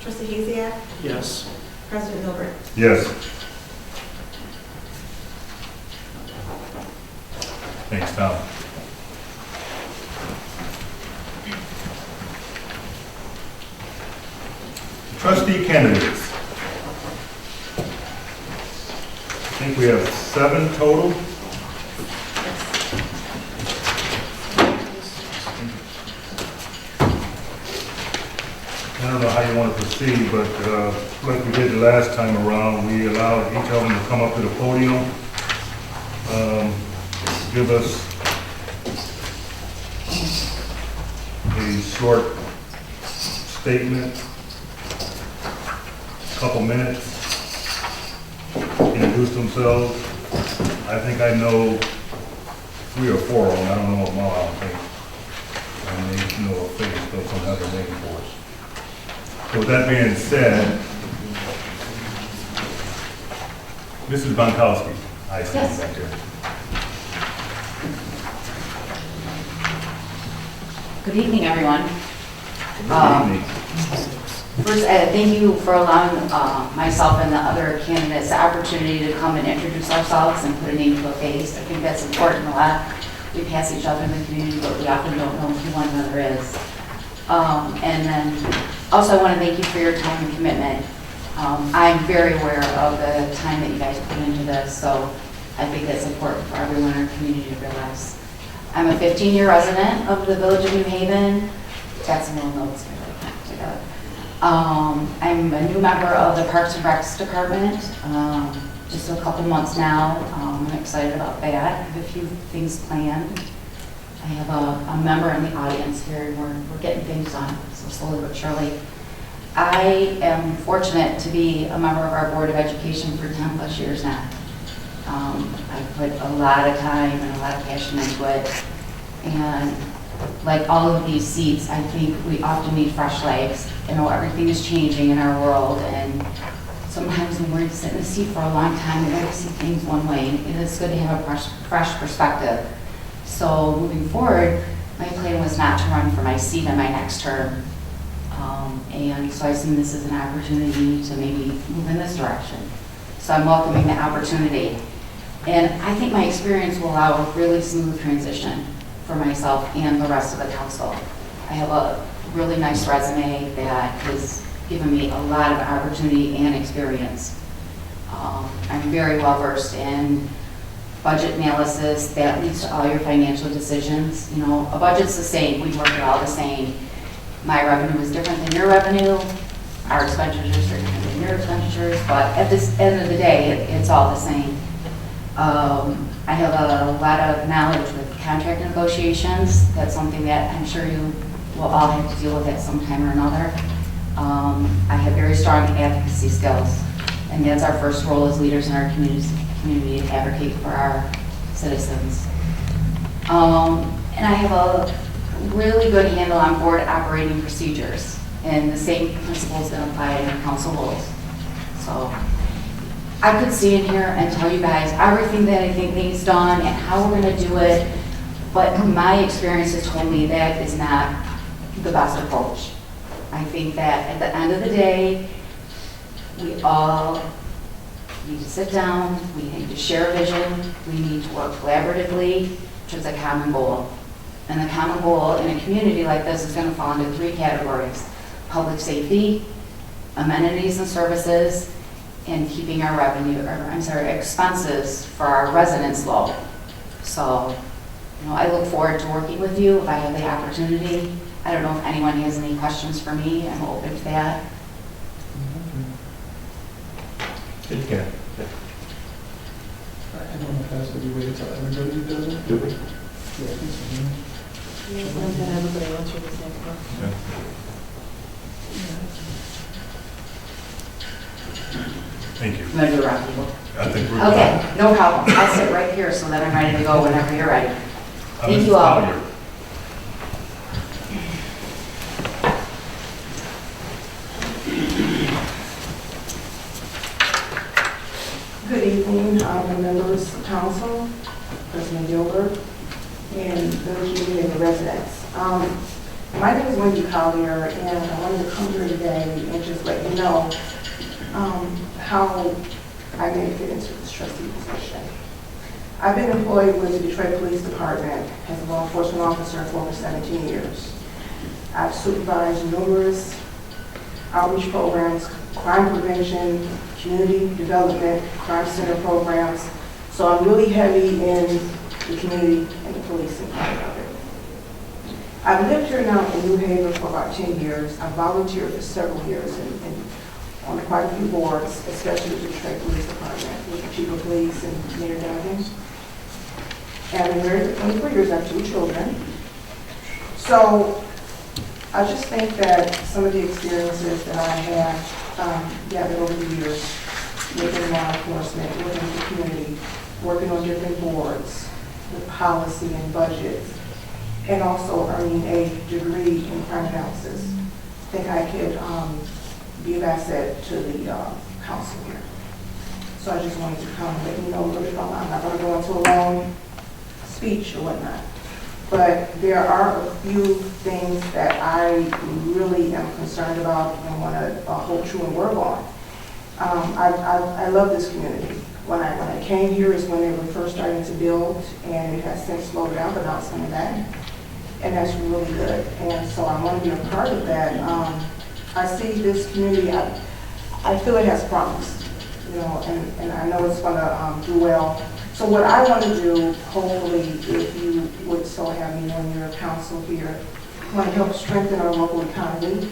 Trustee Haziak? Yes. President Hilbert? Yes. Thanks, Tom. Trustee candidates. I think we have 7 total. I don't know how you want to proceed, but like we did the last time around, we allowed each of them to come up to the podium, give us a short statement, couple minutes, introduce themselves. I think I know 3 or 4 of them. I don't know them all, I don't think. I may know a face, but some other name for us. So with that being said, Mrs. Bonkowski, I see you back there. Good evening, everyone. Good evening. First, thank you for allowing myself and the other candidates the opportunity to come and introduce ourselves and put a name to a face. I think that's important a lot. We pass each other in the community, but we often don't know who one another is. And then also I want to thank you for your time and commitment. I'm very aware of the time that you guys put into this, so I think that's important for everyone in our community to realize. I'm a 15-year resident of the Village of New Haven. Got some little notes here that I put together. I'm a new member of the Parks and Recs Department, just a couple months now. I'm excited about that. I have a few things planned. I have a member in the audience here, and we're getting things done, so slowly but surely. I am fortunate to be a member of our Board of Education for 10 plus years now. I put a lot of time and a lot of passion into it, and like all of these seats, I think we often need fresh legs. You know, everything is changing in our world, and sometimes when we're sitting in a seat for a long time, we always see things one way, and it's good to have a fresh perspective. So moving forward, my plan was not to run for my seat in my next term. And so I see this as an opportunity to maybe move in this direction. So I'm welcoming the opportunity. And I think my experience will allow a really smooth transition for myself and the rest of the council. I have a really nice resume that has given me a lot of opportunity and experience. I'm very well versed in budget analysis that leads to all your financial decisions. You know, a budget's the same, we work it all the same. My revenue is different than your revenue, our expenditures are different than your expenditures, but at this end of the day, it's all the same. I have a lot of knowledge with contract negotiations. That's something that I'm sure you will all have to deal with at some time or another. I have very strong advocacy skills, and that's our first role as leaders in our community to advocate for our citizens. And I have a really good handle on board operating procedures and the same principles that apply in council rules. So I could see in here and tell you guys everything that I think needs done and how we're going to do it, but my experience has told me that is not the best approach. I think that at the end of the day, we all need to sit down, we need to share a vision, we need to work collaboratively towards a common goal. And the common goal in a community like this is going to fall into 3 categories: public safety, amenities and services, and keeping our expenses for our residents low. So, you know, I look forward to working with you if I have the opportunity. I don't know if anyone has any questions for me. I'm open to that. You can. I don't know if that's what you wait until everybody does it. Do we? Yeah, I think so. Everybody answer the same question. Thank you. I'm going to do a round table. I think we're Okay, no problem. I'll sit right here so that I'm ready to go whenever you're ready. Thank you all. Collier. Good evening, the members of council, President Gilbert, and those of you in the residents. My name is Wendy Collier, and I wanted to come here today and just let you know how I made it into this trustee position. I've been employed with the Detroit Police Department as a law enforcement officer for over 17 years. I've supervised numerous outreach programs, crime prevention, community development, crime center programs. So I'm really heavy in the community and the policing part of it. I've lived here now in New Haven for about 10 years. I've volunteered for several years and on quite a few boards, especially the Detroit Police Department, with the Chief of Police and Mayor Duggan. And I've been married for 24 years. I have 2 children. So I just think that some of the experiences that I have gathered over the years within law enforcement, within the community, working on different boards with policy and budgets, and also earning a degree in crime analysis, I think I could be of asset to the council here. So I just wanted to come and let you know a little bit about that. I'm not going to go into a long speech or whatnot. But there are a few things that I really am concerned about and want to hold true and work on. I love this community. When I came here is when they were first starting to build, and it has since slowed down, but now it's coming back. And that's really good. And so I want to be a part of that. I see this community, I feel it has promise, you know, and I know it's going to do well. So what I want to do, hopefully, if you would so have me on your council here, I want to help strengthen our local economy.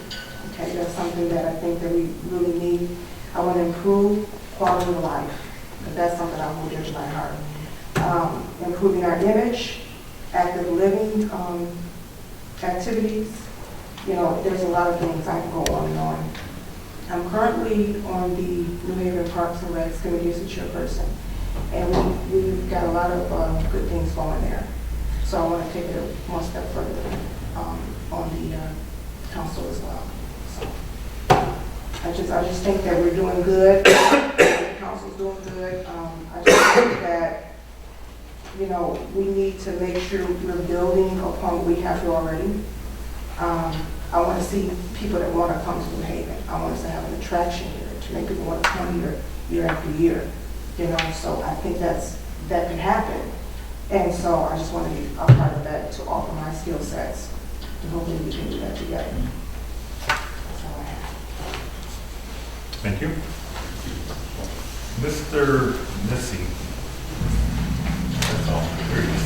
Okay, that's something that I think that we really need. I want to improve quality of life, because that's something I hold dear to my heart. Improving our image, active living activities. You know, there's a lot of things I can go on and on. I'm currently on the New Haven Parks and Recs Committee as a chairperson. And we've got a lot of good things going there. So I want to take it one step further on the council as well. So I just think that we're doing good. The council's doing good. I just think that, you know, we need to make sure we're building upon what we have here already. I want to see people that want to come to New Haven. I want us to have an attraction here to make people want to come here year after year. You know, so I think that's that could happen. And so I just want to be a part of that, to offer my skill sets, and hopefully we can do that together. That's all I have. Thank you. Mr. Missy. That's all. Here he is.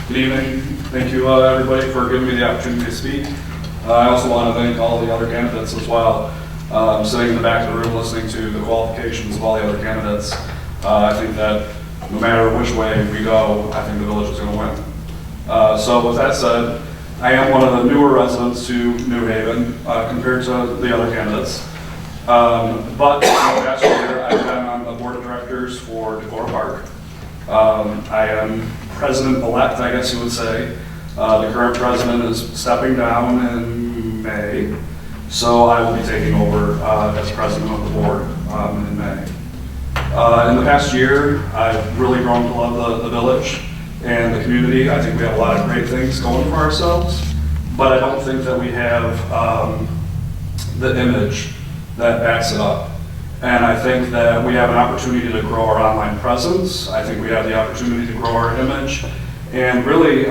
Good evening. Thank you, everybody, for giving me the opportunity to speak. I also want to thank all the other candidates as well. I'm sitting in the back of the room listening to the qualifications of all the other candidates. I think that no matter which way we go, I think the village is going to win. So with that said, I am one of the newer residents to New Haven compared to the other candidates. But in the past year, I've been on the board of directors for Decorah Park. I am president-elect, I guess you would say. The current president is stepping down in May, so I will be taking over as president of the board in May. In the past year, I've really grown to love the village and the community. I think we have a lot of great things going for ourselves, but I don't think that we have the image that backs it up. And I think that we have an opportunity to grow our online presence. I think we have the opportunity to grow our image. And really,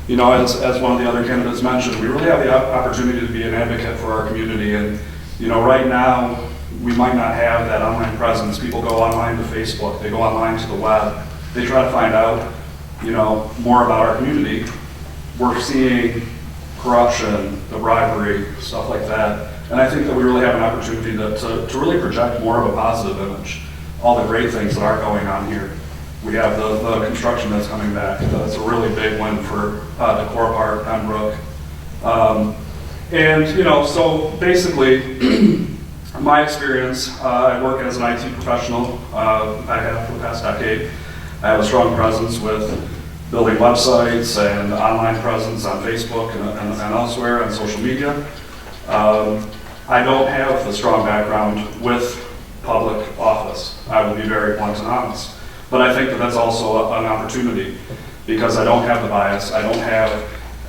you know, as one of the other candidates mentioned, we really have the opportunity to be an advocate for our community. And, you know, right now, we might not have that online presence. People go online to Facebook, they go online to the web. They try to find out, you know, more about our community. We're seeing corruption, the bribery, stuff like that. And I think that we really have an opportunity to really project more of a positive image. All the great things that are going on here. We have the construction that's coming back. That's a really big win for Decorah Park, Pembroke. And, you know, so basically, my experience, I work as an IT professional. I have for the past decade. I have a strong presence with building websites and online presence on Facebook and elsewhere on social media. I don't have the strong background with public office. I will be very blunt and honest. But I think that that's also an opportunity because I don't have the bias. I don't have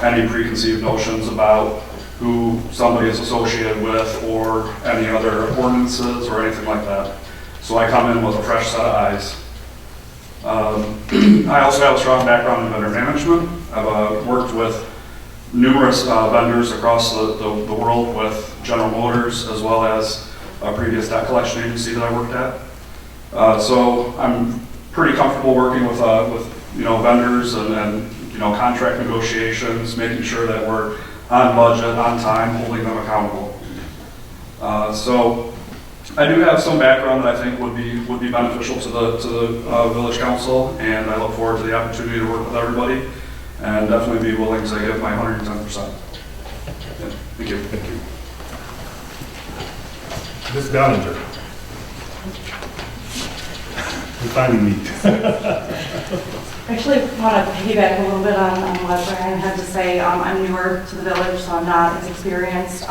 any preconceived notions about who somebody is associated with or any other ordinances or anything like that. So I come in with a fresh set of eyes. I also have a strong background in vendor management. I've worked with numerous vendors across the world with General Motors as well as a previous debt collection agency that I worked at. So I'm pretty comfortable working with you know, vendors and you know, contract negotiations, making sure that we're on budget, on time, holding them accountable. So I do have some background that I think would be beneficial to the village council, and I look forward to the opportunity to work with everybody and definitely be willing to give my 110%. Yeah, thank you. Thank you. Ms. Ballinger. We finally meet. Actually, I want to piggyback a little bit on what Brian had to say. I'm newer to the village, so I'm not as experienced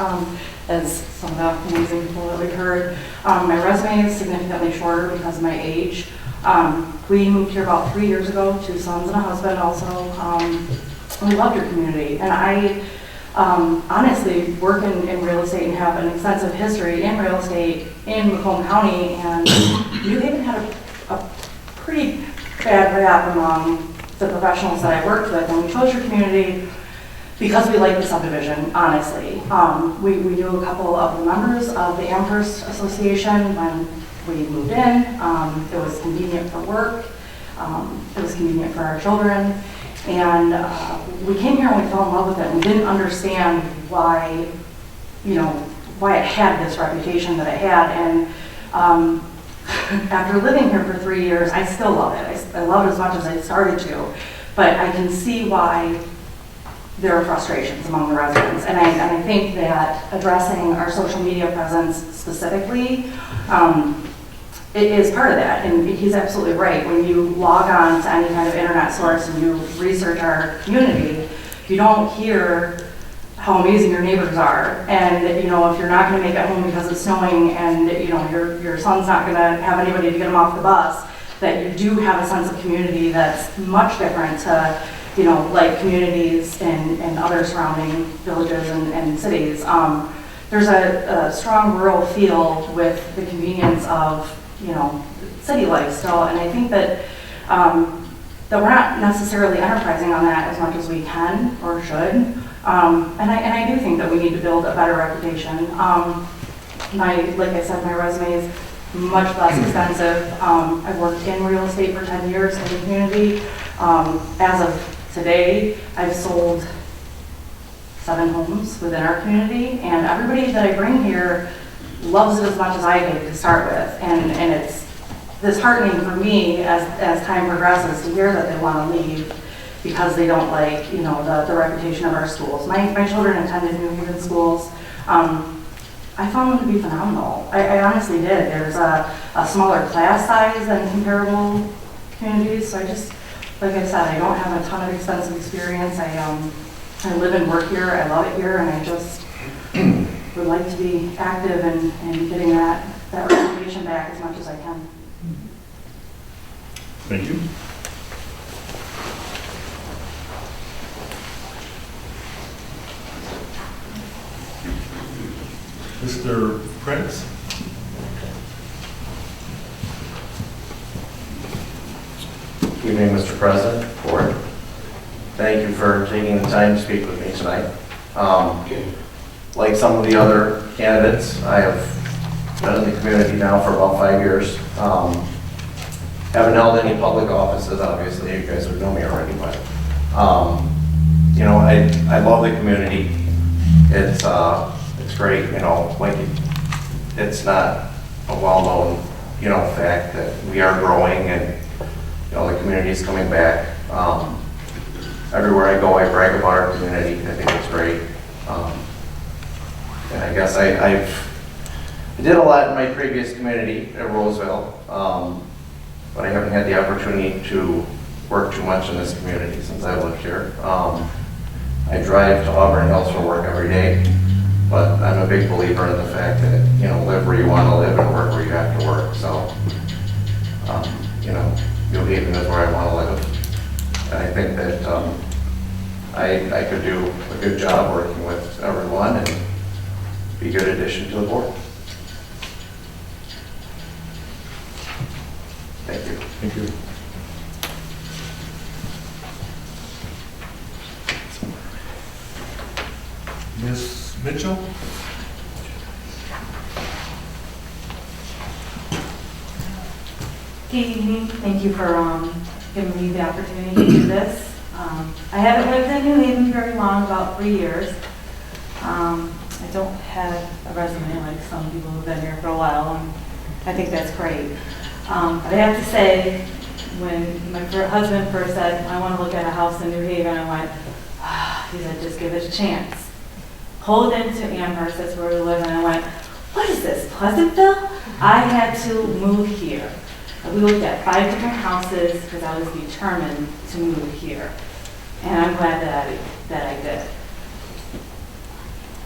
as some of the amazing people that we've heard. My resume is significantly shorter because of my age. We moved here about 3 years ago, 2 sons and a husband also. We loved your community, and I honestly work in real estate and have an extensive history in real estate in Macomb County, and New Haven had a pretty bad rap among the professionals that I worked with, and we chose your community because we liked the subdivision, honestly. We knew a couple of the members of the Amherst Association when we moved in. It was convenient for work. It was convenient for our children. And we came here and we fell in love with it. We didn't understand why, you know, why it had this reputation that it had. And after living here for 3 years, I still love it. I love it as much as I started to. But I can see why there are frustrations among the residents. And I think that addressing our social media presence specifically, it is part of that, and he's absolutely right. When you log on to any kind of internet source and you research our community, you don't hear how amazing your neighbors are. And, you know, if you're not going to make it home because it's snowing and, you know, your son's not going to have anybody to get him off the bus, that you do have a sense of community that's much different to, you know, like communities and other surrounding villages and cities. there's a strong rural feel with the convenience of, you know, city life still, and I think that that we're not necessarily enterprising on that as much as we can or should. And I do think that we need to build a better reputation. Like I said, my resume is much less expensive. I've worked in real estate for 10 years in the community. As of today, I've sold 7 homes within our community, and everybody that I bring here loves it as much as I did to start with. And it's disheartening for me as time progresses to hear that they want to leave because they don't like, you know, the reputation of our schools. My children attended New Haven schools. I found them to be phenomenal. I honestly did. There's a smaller class size than comparable communities, so I just, like I said, I don't have a ton of extensive experience. I live and work here, I love it here, and I just would like to be active in getting that reputation back as much as I can. Thank you. Mr. Prince? Good evening, Mr. President, Board. Thank you for taking the time to speak with me tonight. Like some of the other candidates, I have been in the community now for about 5 years. Haven't held any public offices, obviously, you guys would know me already, but you know, I love the community. It's great, you know, like it's not a well-known, you know, fact that we are growing and, you know, the community is coming back. Everywhere I go, I brag about our community. I think it's great. And I guess I did a lot in my previous community at Roseville, but I haven't had the opportunity to work too much in this community since I lived here. I drive to Auburn Hills for work every day, but I'm a big believer in the fact that, you know, live where you want to live and work where you have to work. So, you know, New Haven is where I want to live. And I think that I could do a good job working with everyone and be a good addition to the board. Thank you. Thank you. Ms. Mitchell? Good evening. Thank you for giving me the opportunity to do this. I haven't lived in New Haven very long, about 3 years. I don't have a resume like some people who've been here for a while, and I think that's great. But I have to say, when my husband first said, I want to look at a house in New Haven, I went, he said, just give it a chance. Pulled into Amherst, that's where we live, and I went, what is this, Pleasantville? I had to move here. We looked at 5 different houses because I was determined to move here. And I'm glad that I did.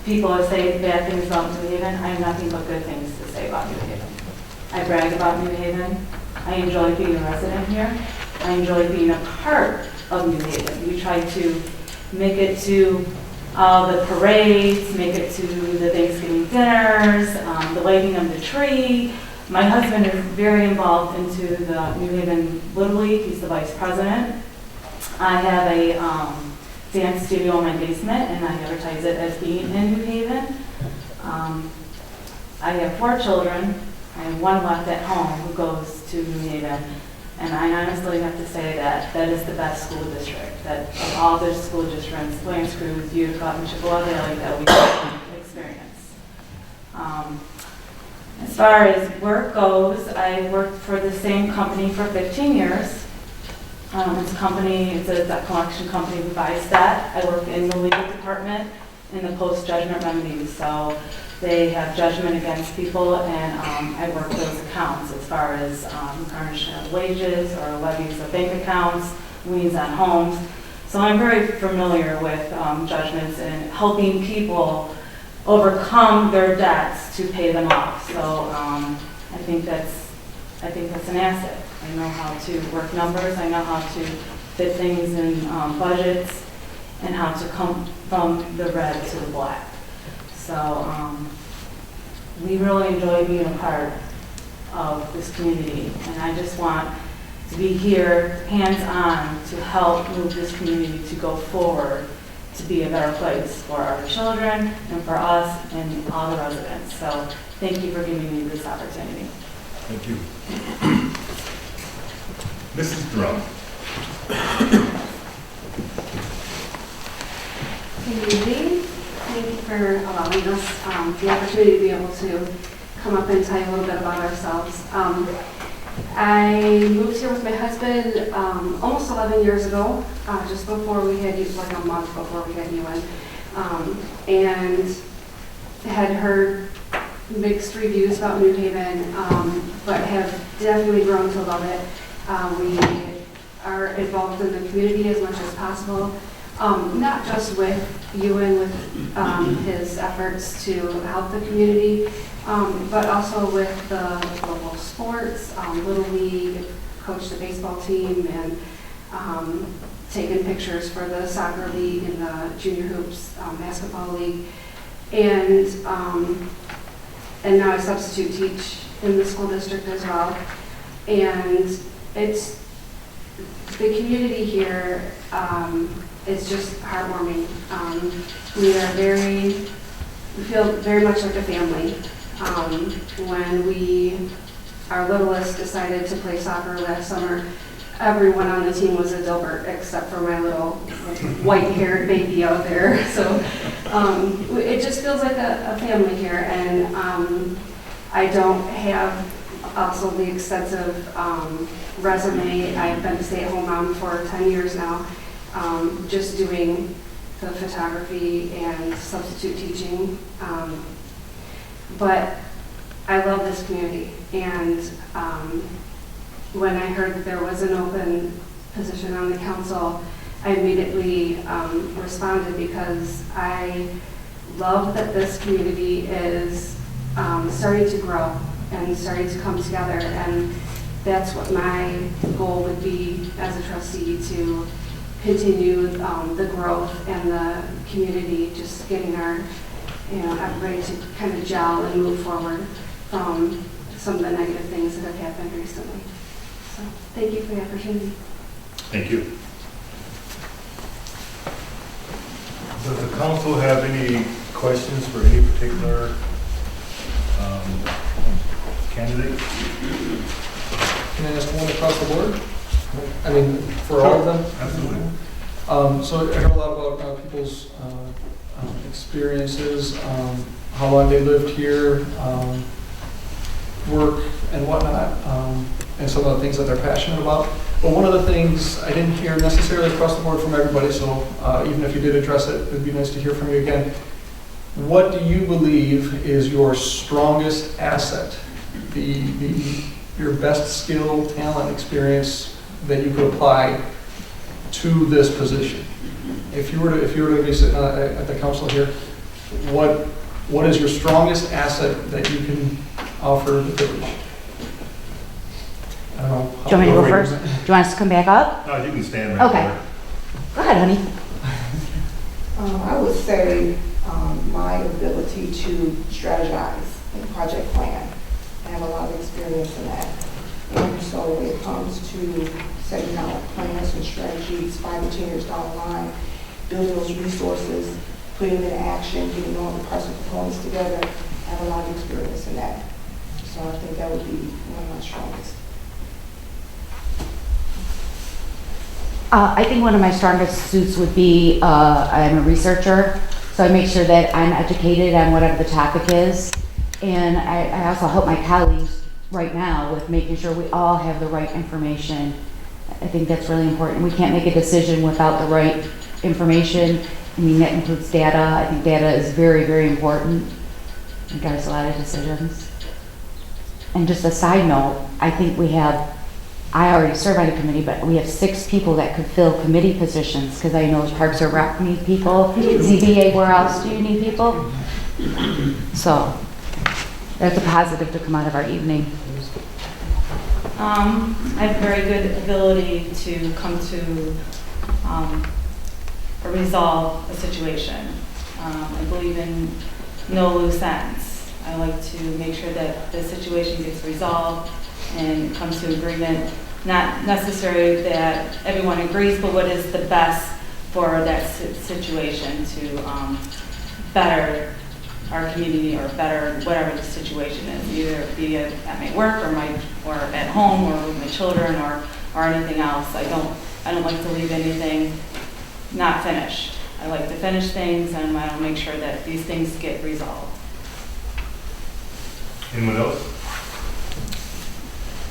People are saying bad things about New Haven. I have nothing but good things to say about New Haven. I brag about New Haven. I enjoy being a resident here. I enjoy being a part of New Haven. We try to make it to all the parades, make it to the Thanksgiving dinners, the lighting of the tree. My husband is very involved into the New Haven Little League. He's the vice president. I have a dance studio in my basement, and I advertise it as being in New Haven. I have 4 children. I have 1 left at home who goes to New Haven. And I honestly have to say that that is the best school district. That of all the school districts, Lance Cruz, Utica, and Chippewa Valley, that we can experience. As far as work goes, I worked for the same company for 15 years. It's a debt collection company who buys debt. I work in the legal department in the post-judgment remedies. So they have judgment against people, and I work those accounts as far as garnishment of wages or levies of bank accounts, liens on homes. So I'm very familiar with judgments and helping people overcome their debts to pay them off. So I think that's an asset. I know how to work numbers. I know how to fit things in budgets and how to come from the red to the black. So we really enjoy being a part of this community, and I just want to be here, hands-on, to help move this community to go forward, to be a better place for our children and for us and all the residents. So thank you for giving me this opportunity. Thank you. Mrs. Drum. Good evening. Thank you for allowing us the opportunity to be able to come up and tell you a little bit about ourselves. I moved here with my husband almost 11 years ago, just before we had, like a month before we had UN, and had heard mixed reviews about New Haven, but have definitely grown to love it. We are involved in the community as much as possible, not just with Ewan, with his efforts to help the community, but also with the local sports, Little League, coached the baseball team, and taken pictures for the soccer league and the junior hoops basketball league. And now I substitute teach in the school district as well. And it's, the community here is just heartwarming. We feel very much like a family. When our littlest decided to play soccer last summer, everyone on the team was a Dilbert except for my little white-haired baby out there. So it just feels like a family here, and I don't have also the extensive resume. I've been a stay-at-home mom for 10 years now, just doing the photography and substitute teaching. But I love this community, and when I heard that there was an open position on the council, I immediately responded, because I love that this community is starting to grow and starting to come together, and that's what my goal would be as a trustee, to continue the growth and the community, just getting our, everybody to kind of gel and move forward from some of the negative things that have happened recently. So thank you for the opportunity. Thank you. Does the council have any questions for any particular candidate? Can I ask one across the board? I mean, for all of them? Absolutely. So I heard a lot about people's experiences, how long they lived here, work and whatnot, and some of the things that they're passionate about. But one of the things I didn't hear necessarily across the board from everybody, so even if you did address it, it'd be nice to hear from you again. What do you believe is your strongest asset, your best skill, talent, experience that you could apply to this position? If you were to be sitting at the council here, what is your strongest asset that you can offer the village? I don't know. Do you want me to go first? Do you want us to come back up? No, you can stand right there. Okay. Go ahead, honey. I would say my ability to strategize and project plan. I have a lot of experience in that. And so when it comes to setting out plans and strategies 5 to 10 years down the line, building those resources, putting them in action, getting all the parts and components together, I have a lot of experience in that. So I think that would be one of my strongest. I think one of my strongest suits would be I'm a researcher, so I make sure that I'm educated on whatever the topic is. And I also help my colleagues right now with making sure we all have the right information. I think that's really important. We can't make a decision without the right information. I mean, that includes data. I think data is very, very important. It guides a lot of decisions. And just a side note, I think I already serve on a committee, but we have 6 people that could fill committee positions, because I know Parks or Rec need people, ZBA, where else do you need people? So that's a positive to come out of our evening. I have very good ability to come to resolve a situation. I believe in no loose ends. I like to make sure that the situation gets resolved and comes to agreement, not necessarily that everyone agrees, but what is the best for that situation to better our community or better whatever the situation is, either be it at my work or at home or with my children or anything else. I don't like to leave anything not finished. I like to finish things, and I will make sure that these things get resolved. Anyone else?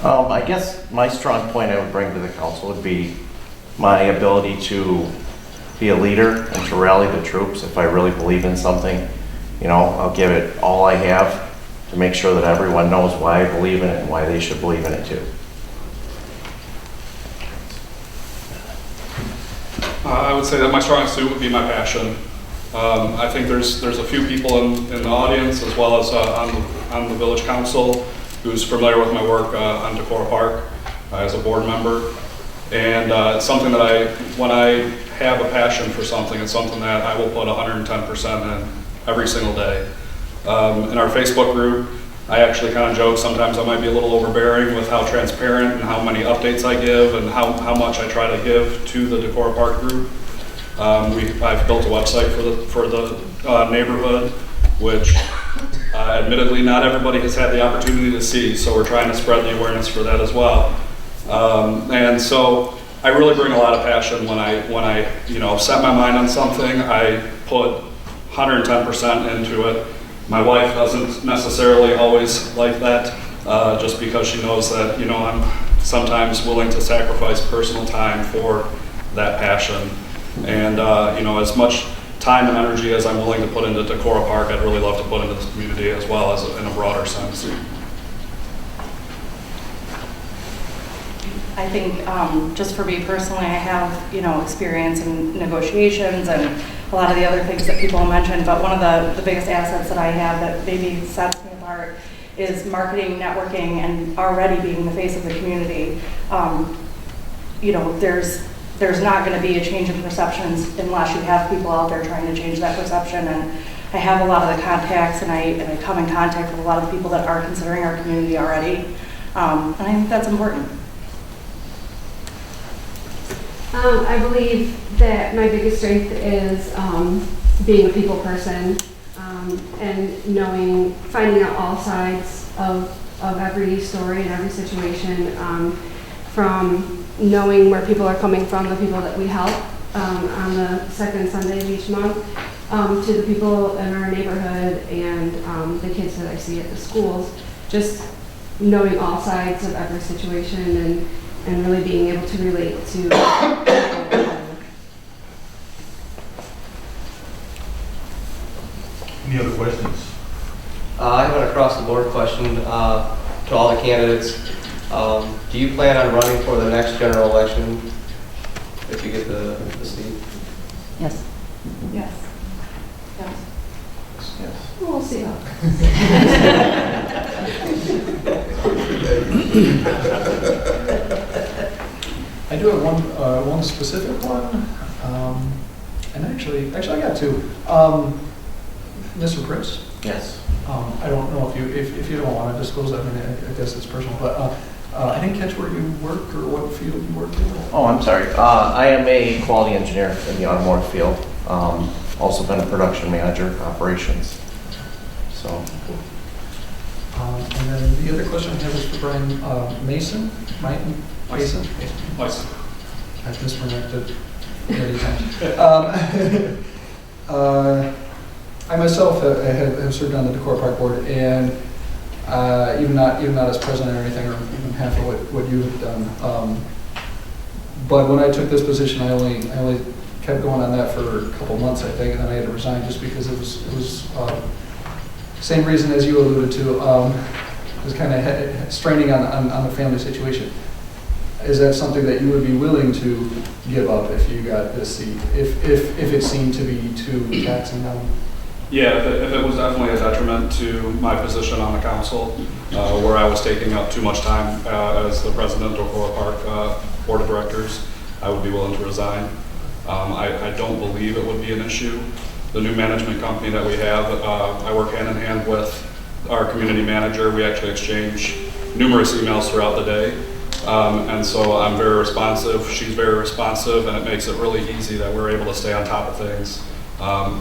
I guess my strong point I would bring to the council would be my ability to be a leader and to rally the troops. If I really believe in something, I'll give it all I have to make sure that everyone knows why I believe in it and why they should believe in it too. I would say that my strongest suit would be my passion. I think there's a few people in the audience as well as on the village council who's familiar with my work on Decorah Park as a board member. And it's something that when I have a passion for something, it's something that I will put 110% in every single day. In our Facebook group, I actually kind of joke sometimes I might be a little overbearing with how transparent and how many updates I give and how much I try to give to the Decorah Park group. I've built a website for the neighborhood, which admittedly not everybody has had the opportunity to see, so we're trying to spread the awareness for that as well. And so I really bring a lot of passion when I set my mind on something. I put 110% into it. My wife doesn't necessarily always like that, just because she knows that I'm sometimes willing to sacrifice personal time for that passion. And as much time and energy as I'm willing to put into Decorah Park, I'd really love to put into this community as well as in a broader sense. I think just for me personally, I have, experience in negotiations and a lot of the other things that people mentioned, but one of the biggest assets that I have that maybe sets me apart is marketing, networking, and already being the face of the community. There's not going to be a change in perceptions unless you have people out there trying to change that perception. And I have a lot of the contacts, and I come in contact with a lot of people that are considering our community already. And I think that's important. I believe that my biggest strength is being a people person and finding out all sides of every story and every situation, from knowing where people are coming from, the people that we help on the second Sunday of each month, to the people in our neighborhood and the kids that I see at the schools, just knowing all sides of every situation and really being able to relate to. Any other questions? I have an across-the-board question to all the candidates. Do you plan on running for the next general election if you get the seat? Yes. Yes. Yes. Yes. We'll see how. I do have one specific one, and actually I got two. Mr. Prince? Yes. I don't know if you don't want to disclose that, I guess it's personal, but I didn't catch where you work or what field you work in. Oh, I'm sorry. I am a quality engineer in the automotive field. Also been a production manager, operations. So. And then the other question I have is for Brian Mason. Mason? I've mispronounced it many times. I myself have served on the Decorah Park Board, and even not as president or anything, or even half of what you have done. But when I took this position, I only kept going on that for a couple months, I think, and then I had to resign just because it was same reason as you alluded to. It was kind of straining on the family situation. Is that something that you would be willing to give up if you got this seat, if it seemed to be too taxing on? Yeah, if it was definitely a detriment to my position on the council, where I was taking up too much time as the president of Decorah Park Board of Directors, I would be willing to resign. I don't believe it would be an issue. the new management company that we have. I work hand in hand with our community manager. We actually exchange numerous emails throughout the day. And so I'm very responsive, she's very responsive, and it makes it really easy that we're able to stay on top of things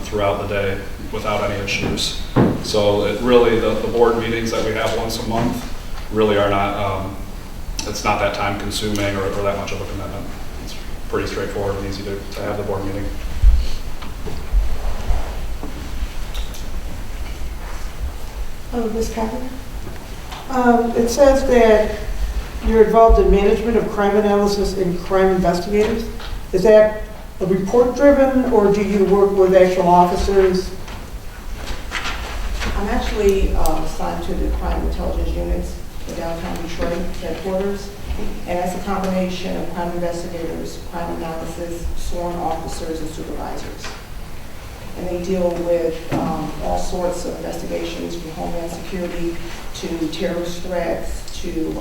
throughout the day without any issues. So it really, the board meetings that we have once a month really are not, it's not that time consuming or that much of a commitment. It's pretty straightforward and easy to have the board meeting. Ms. Kaplan? It says that you're involved in management of crime analysis and crime investigators. Is that a report driven, or do you work with actual officers? I'm actually assigned to the crime intelligence units in downtown Detroit headquarters, and that's a combination of crime investigators, crime analysis, sworn officers, and supervisors. And they deal with all sorts of investigations, from homeland security to terrorist threats to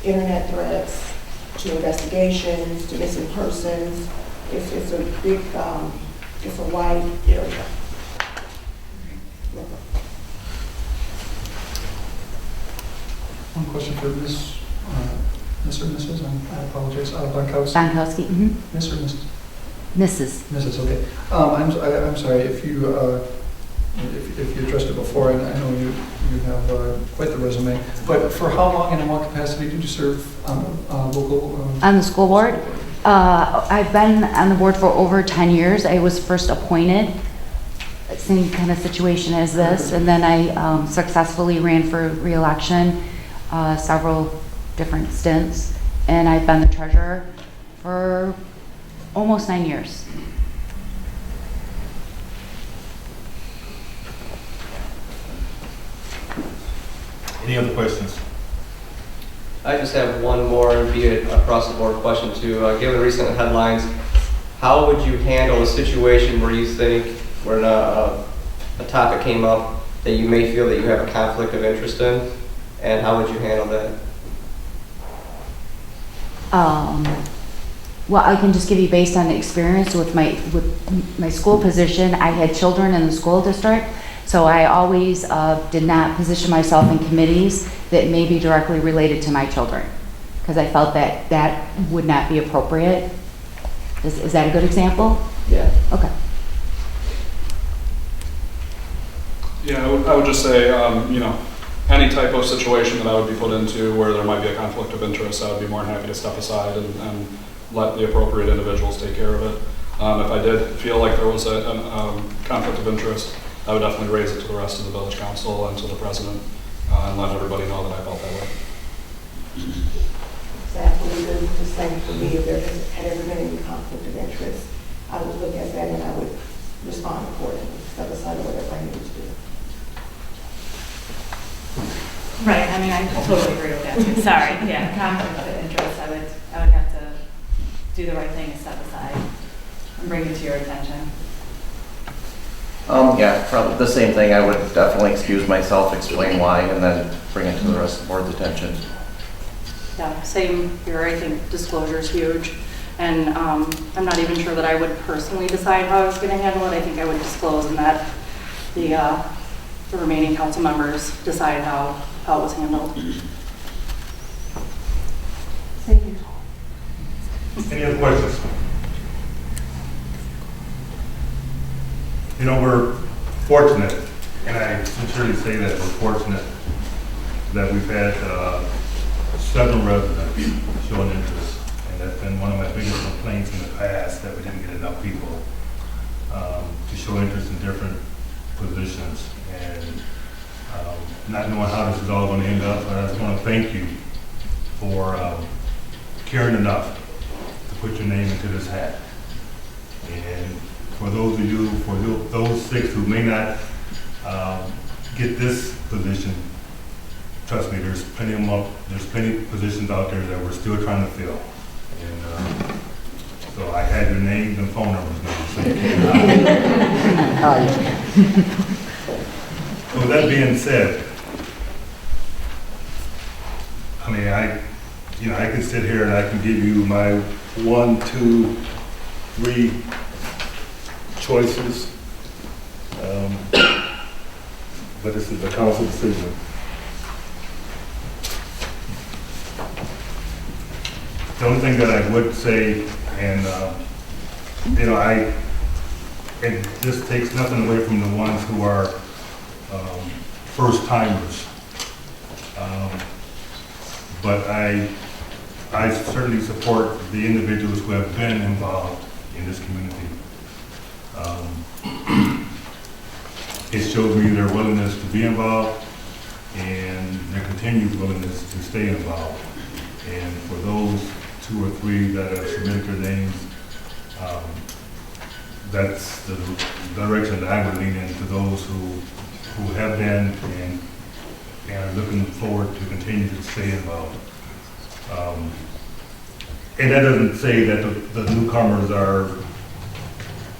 internet threats to investigations to missing persons. It's a big, it's a wide area. One question for Ms. Ms. or Mrs. I apologize. Bonkowski. Bonkowski, mm-hmm. Ms. or Mrs.? Mrs. Mrs. Okay. I'm sorry if you addressed it before, and I know you have quite the resume. But for how long and in what capacity did you serve on local? On the school board? I've been on the board for over 10 years. I was first appointed, same kind of situation as this, and then I successfully ran for re-election several different stints, and I've been the treasurer for almost 9 years. Any other questions? I just have one more, be it across the board question too. Given recent headlines, how would you handle a situation where you think, when a topic came up that you may feel that you have a conflict of interest in, and how would you handle that? Well, I can just give you based on the experience with my school position. I had children in the school district, so I always did not position myself in committees that may be directly related to my children, because I felt that that would not be appropriate. Is that a good example? Yeah. Okay. Yeah, I would just say, any type of situation that I would be put into where there might be a conflict of interest, I would be more than happy to step aside and let the appropriate individuals take care of it. If I did feel like there was a conflict of interest, I would definitely raise it to the rest of the village council and to the president and let everybody know that I felt that way. Exactly the same for me. If there had ever been any conflict of interest, I would look at that and I would respond accordingly, step aside or whatever I needed to do. Right, I mean, I totally agree with that too. Sorry, yeah, conflict of interest, I would have to do the right thing and step aside and bring it to your attention. Yeah, probably the same thing. I would definitely excuse myself, explain why, and then bring it to the rest of the board's attention. Yeah, same here. I think disclosure is huge. And I'm not even sure that I would personally decide how I was going to handle it. I think I would disclose and that the remaining council members decide how it was handled. Thank you. Any other questions? We're fortunate, and I sincerely say that we're fortunate that we've had 7 residents showing interest, and that's been one of my biggest complaints in the past, that we didn't get enough people to show interest in different positions. And not knowing how this is all going to end up, but I just want to thank you for caring enough to put your name into this hat. And for those of you, for those 6 who may not get this position, trust me, there's plenty of positions out there that we're still trying to fill. And so I had your names and phone numbers now, so you can. So with that being said, I mean, I can sit here and I can give you my 1, 2, 3 choices but this is a council decision. The only thing that I would say, and, you know, and this takes nothing away from the ones who are first timers. But I certainly support the individuals who have been involved in this community. It shows me their willingness to be involved and their continued willingness to stay involved. And for those 2 or 3 that have submitted their names, that's the direction that I would lean into, those who have been and are looking forward to continue to stay involved. And that doesn't say that the newcomers are,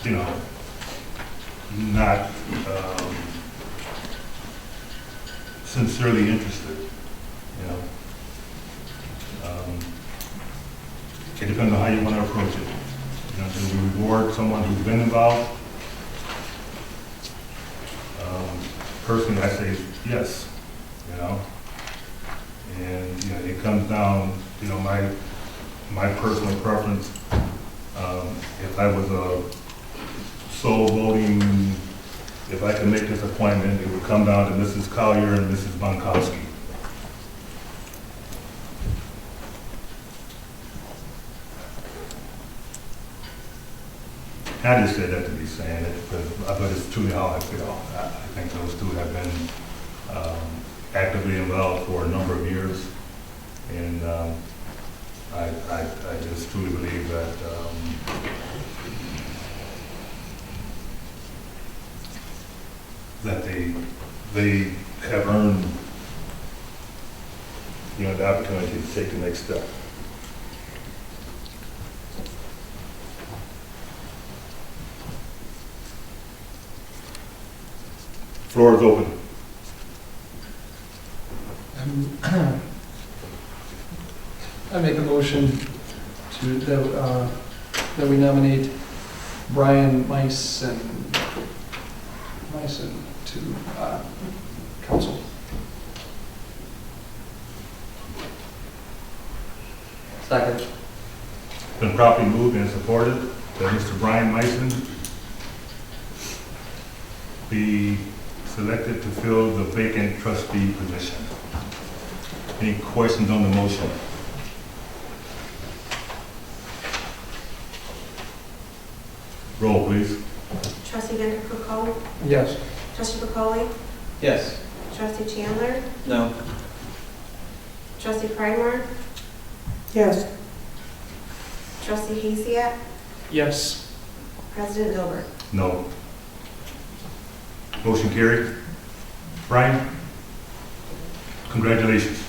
you know, not sincerely interested, you know. It depends on how you want to approach it. You know, do we reward someone who's been involved? Personally, I say yes, you know. And, you know, it comes down, you know, my personal preference. If I was a sole voting, if I could make this appointment, it would come down to Mrs. Collier and Mrs. Bonkowski. I just said that to be saying it, but it's truly how I feel. I think those 2 have been actively involved for a number of years, and I just truly believe that that they have earned, you know, the opportunity to take the next step. Floor is open. I make a motion to, that we nominate Brian Meisen to council. Second. Been properly moved and supported that Mr. Brian Meisen be selected to fill the vacant trustee position. Any questions on the motion? Roll, please. Trustee Vanderpump. Yes. Trustee Bacoli. Yes. Trustee Chandler. No. Trustee Pridemore. Yes. Trustee Hasiak. Yes. President Gilbert. No. Motion carried. Brian, congratulations.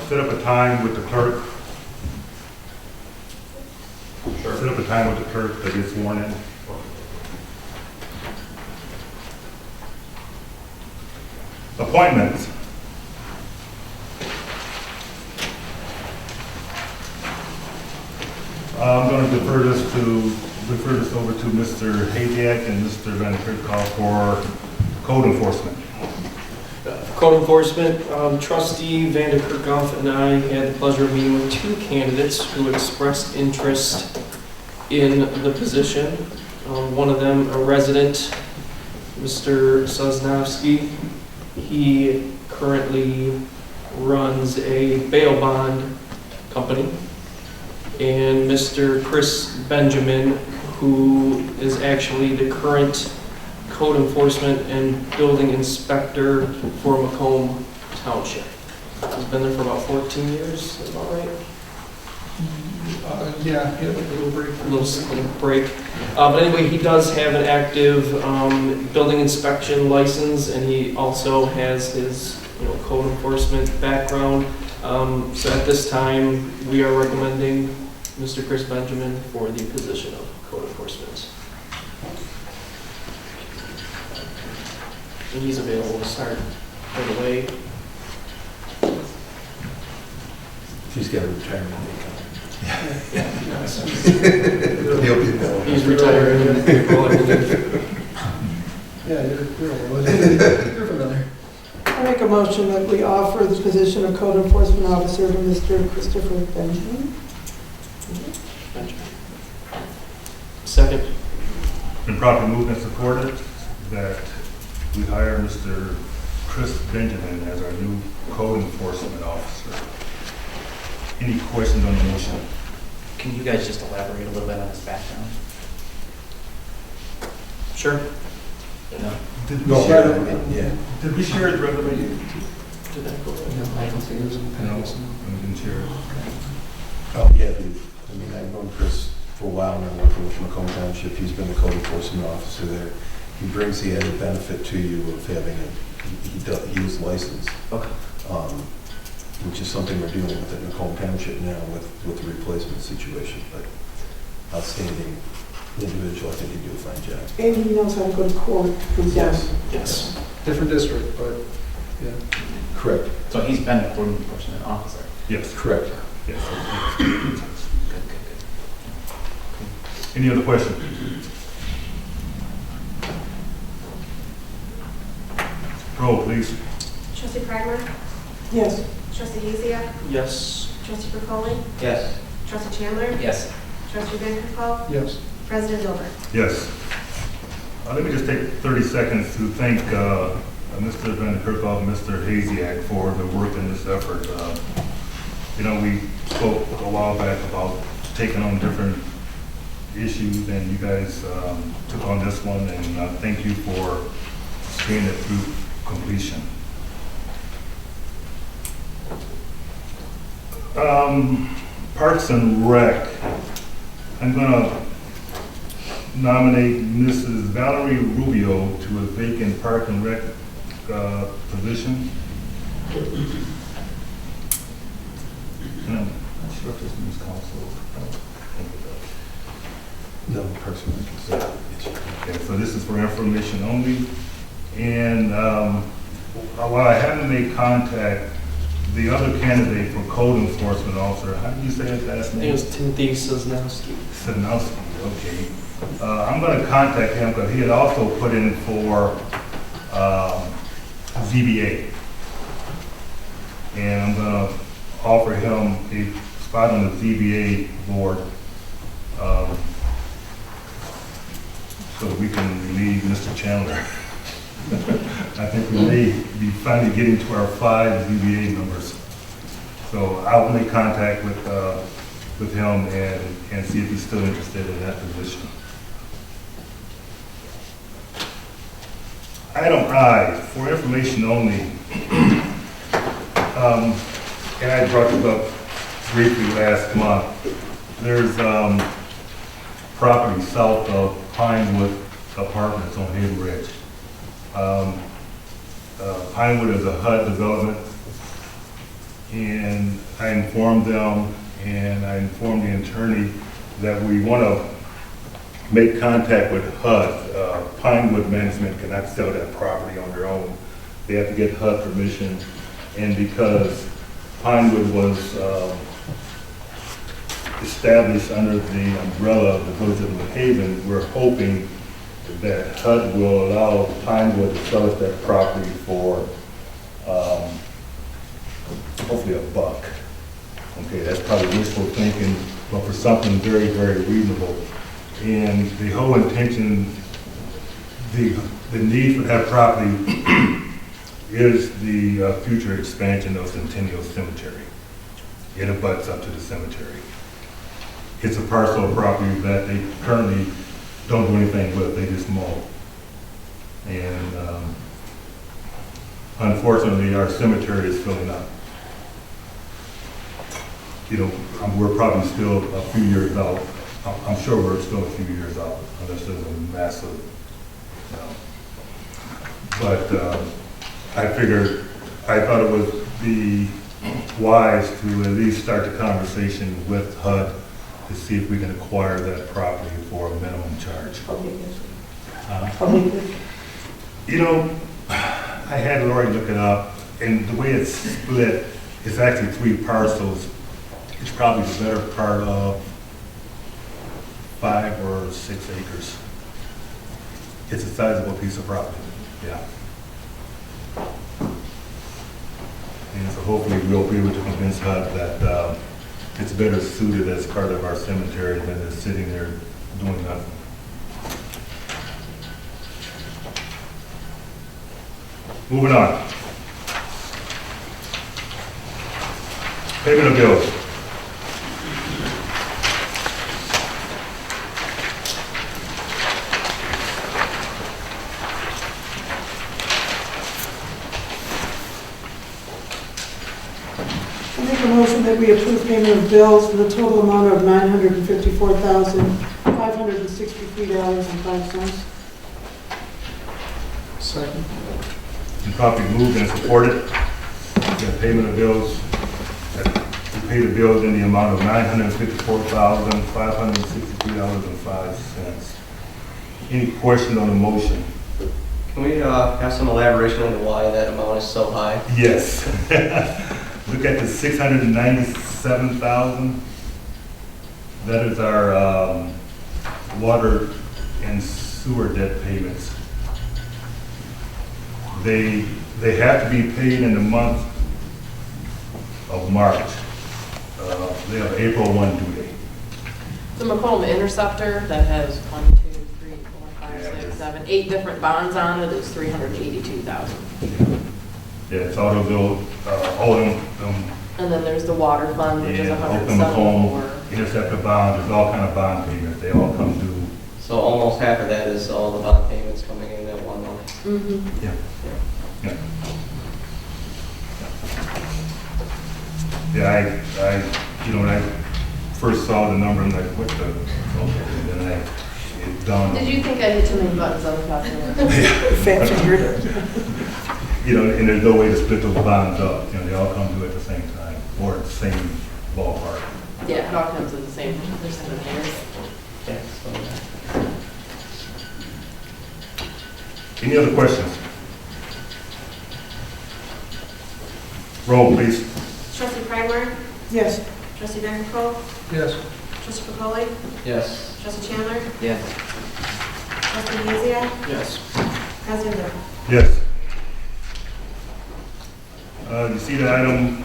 Set up a time with the clerk. Sure. Set up a time with the clerk to get sworn in. Appointments. I'm going to defer this over to Mr. Hasiak and Mr. Van Kirkhoff for code enforcement. Code enforcement, trustee Vanda Kirkhoff and I had the pleasure of meeting with 2 candidates who expressed interest in the position. One of them, a resident, Mr. Sosnowski. He currently runs a bail bond company. And Mr. Chris Benjamin, who is actually the current code enforcement and building inspector for Macomb Township. He's been there for about 14 years, is that about right? Yeah, he had like a little break. A little break. But anyway, he does have an active building inspection license, and he also has his code enforcement background. So at this time, we are recommending Mr. Chris Benjamin for the position of code enforcement. And he's available to start right away. She's got a retirement date coming. He'll be there. He's retiring in April, I believe. Yeah, you're familiar. I make a motion that we offer the position of code enforcement officer to Mr. Christopher Benjamin. Second. Been properly moved and supported that we hire Mr. Chris Benjamin as our new code enforcement officer. Any questions on the motion? Can you guys just elaborate a little bit on his background? Sure. No? Did we No, share, yeah. did we share his resume? Did that go? No, I don't think there's a No, we didn't share it. Oh, yeah, I mean, I've known Chris for a while now, working with Macomb Township. He's been the code enforcement officer there. He brings the added benefit to you of having he is licensed. Okay. Which is something we're dealing with at Macomb Township now with the replacement situation, but outstanding individual. I think he'd do a fine job. And he knows how to go to court. Yes. Yes. Different district, but, yeah. Correct. So he's been a code enforcement officer? Yes. Correct. Yes. Good. Any other questions? Roll, please. Trustee Cragmore? Yes. Trustee Hazia? Yes. Trustee Burkholden? Yes. Trustee Chandler? Yes. Trustee Van Kerkhoff? Yes. President Gilbert? Yes. Let me just take 30 seconds to thank Mr. Van Kerkhoff and Mr. Haziak for the work in this effort. You know, we spoke a while back about taking on different issues, and you guys took on this one, and thank you for seeing it through completion. Parks and Rec. I'm going to nominate Mrs. Valerie Rubio to a vacant Park and Rec position. And I'm not sure if this means council. No, Parks and Rec is Okay, so this is for information only. And while I haven't made contact, the other candidate for code enforcement officer, how do you say his last I think name? it was Timothy Sosnowski. Sanowski, okay. I'm going to contact him because he had also put in for ZBA. And I'm going to offer him a spot on the ZBA board so we can relieve Mr. Chandler. I think we may be finally getting to our 5 ZBA members. So I'll make contact with him and see if he's still interested in that position. Item I, for information only, and I brought this up briefly last month. There's property south of Pinewood Apartments on Haven Ridge. Pinewood is a HUD development, and I informed them and I informed the attorney that we want to make contact with HUD. Pinewood management cannot sell that property on their own. They have to get HUD permission, and because Pinewood was established under the umbrella of the Village of New Haven, we're hoping that HUD will allow Pinewood to sell us that property for hopefully $1. Okay, that's probably wishful thinking, but for something very, very reasonable. And the whole intention, the need for that property is the future expansion of Centennial Cemetery. It abuts up to the cemetery. It's a parcel of property that they currently don't do anything with, they just mow. And unfortunately, our cemetery is filling up. You know, we're probably still a few years out. I'm sure we're still a few years out, unless there's a massive, But I figured, I thought it would be wise to at least start the conversation with HUD to see if we can acquire that property for a minimum charge. You know, I had Lori look it up, and the way it's split, it's actually 3 parcels, It's probably the better part of 5 or 6 acres. It's a sizable piece of property, yeah. And so hopefully we'll be able to convince HUD that it's better suited as part of our cemetery than it's sitting there doing nothing. Moving on. Payment of bills. I make a motion that we approve payment of bills in the total amount of $954,563.05. Second. And properly moved and supported. The payment of bills, we pay the bills in the amount of $954,563.05. Any question on the motion? Can we have some elaboration into why that amount is so high? Yes. Look at the 697,000. That is our water and sewer debt payments. They have to be paid in the month of March. They have April 1 due date. The Macomb Interceptor that has 1, 2, 3, 4, 5, 6, 7, 8 different bonds on it is $382,000. Yeah, it's auto bill, all of them. And then there's the water fund, which is And Oakland Macomb, 174. Interceptor bond, there's all kind of bond payments. They all come due. So almost half of that is all the bond payments coming in that 1 month. Mm-hmm. Yeah. Yeah. Yeah, when I first saw the number, I'm like, what the? And then it dawned on Did me. you think I hit too many buttons on the platform? Fat fingered. And there's no way to split those bonds up. They all come due at the same time or at the same ballpark. Yeah, it all comes in the same percent of years. Yeah, so, Any other questions? Roll, please. Trustee Primer? Yes. Trustee Vanderpool? Yes. Trustee Pacoli? yes. Trustee Chandler? Yes. Trustee Kezia? Yes. President Liberty? Yes. You see the item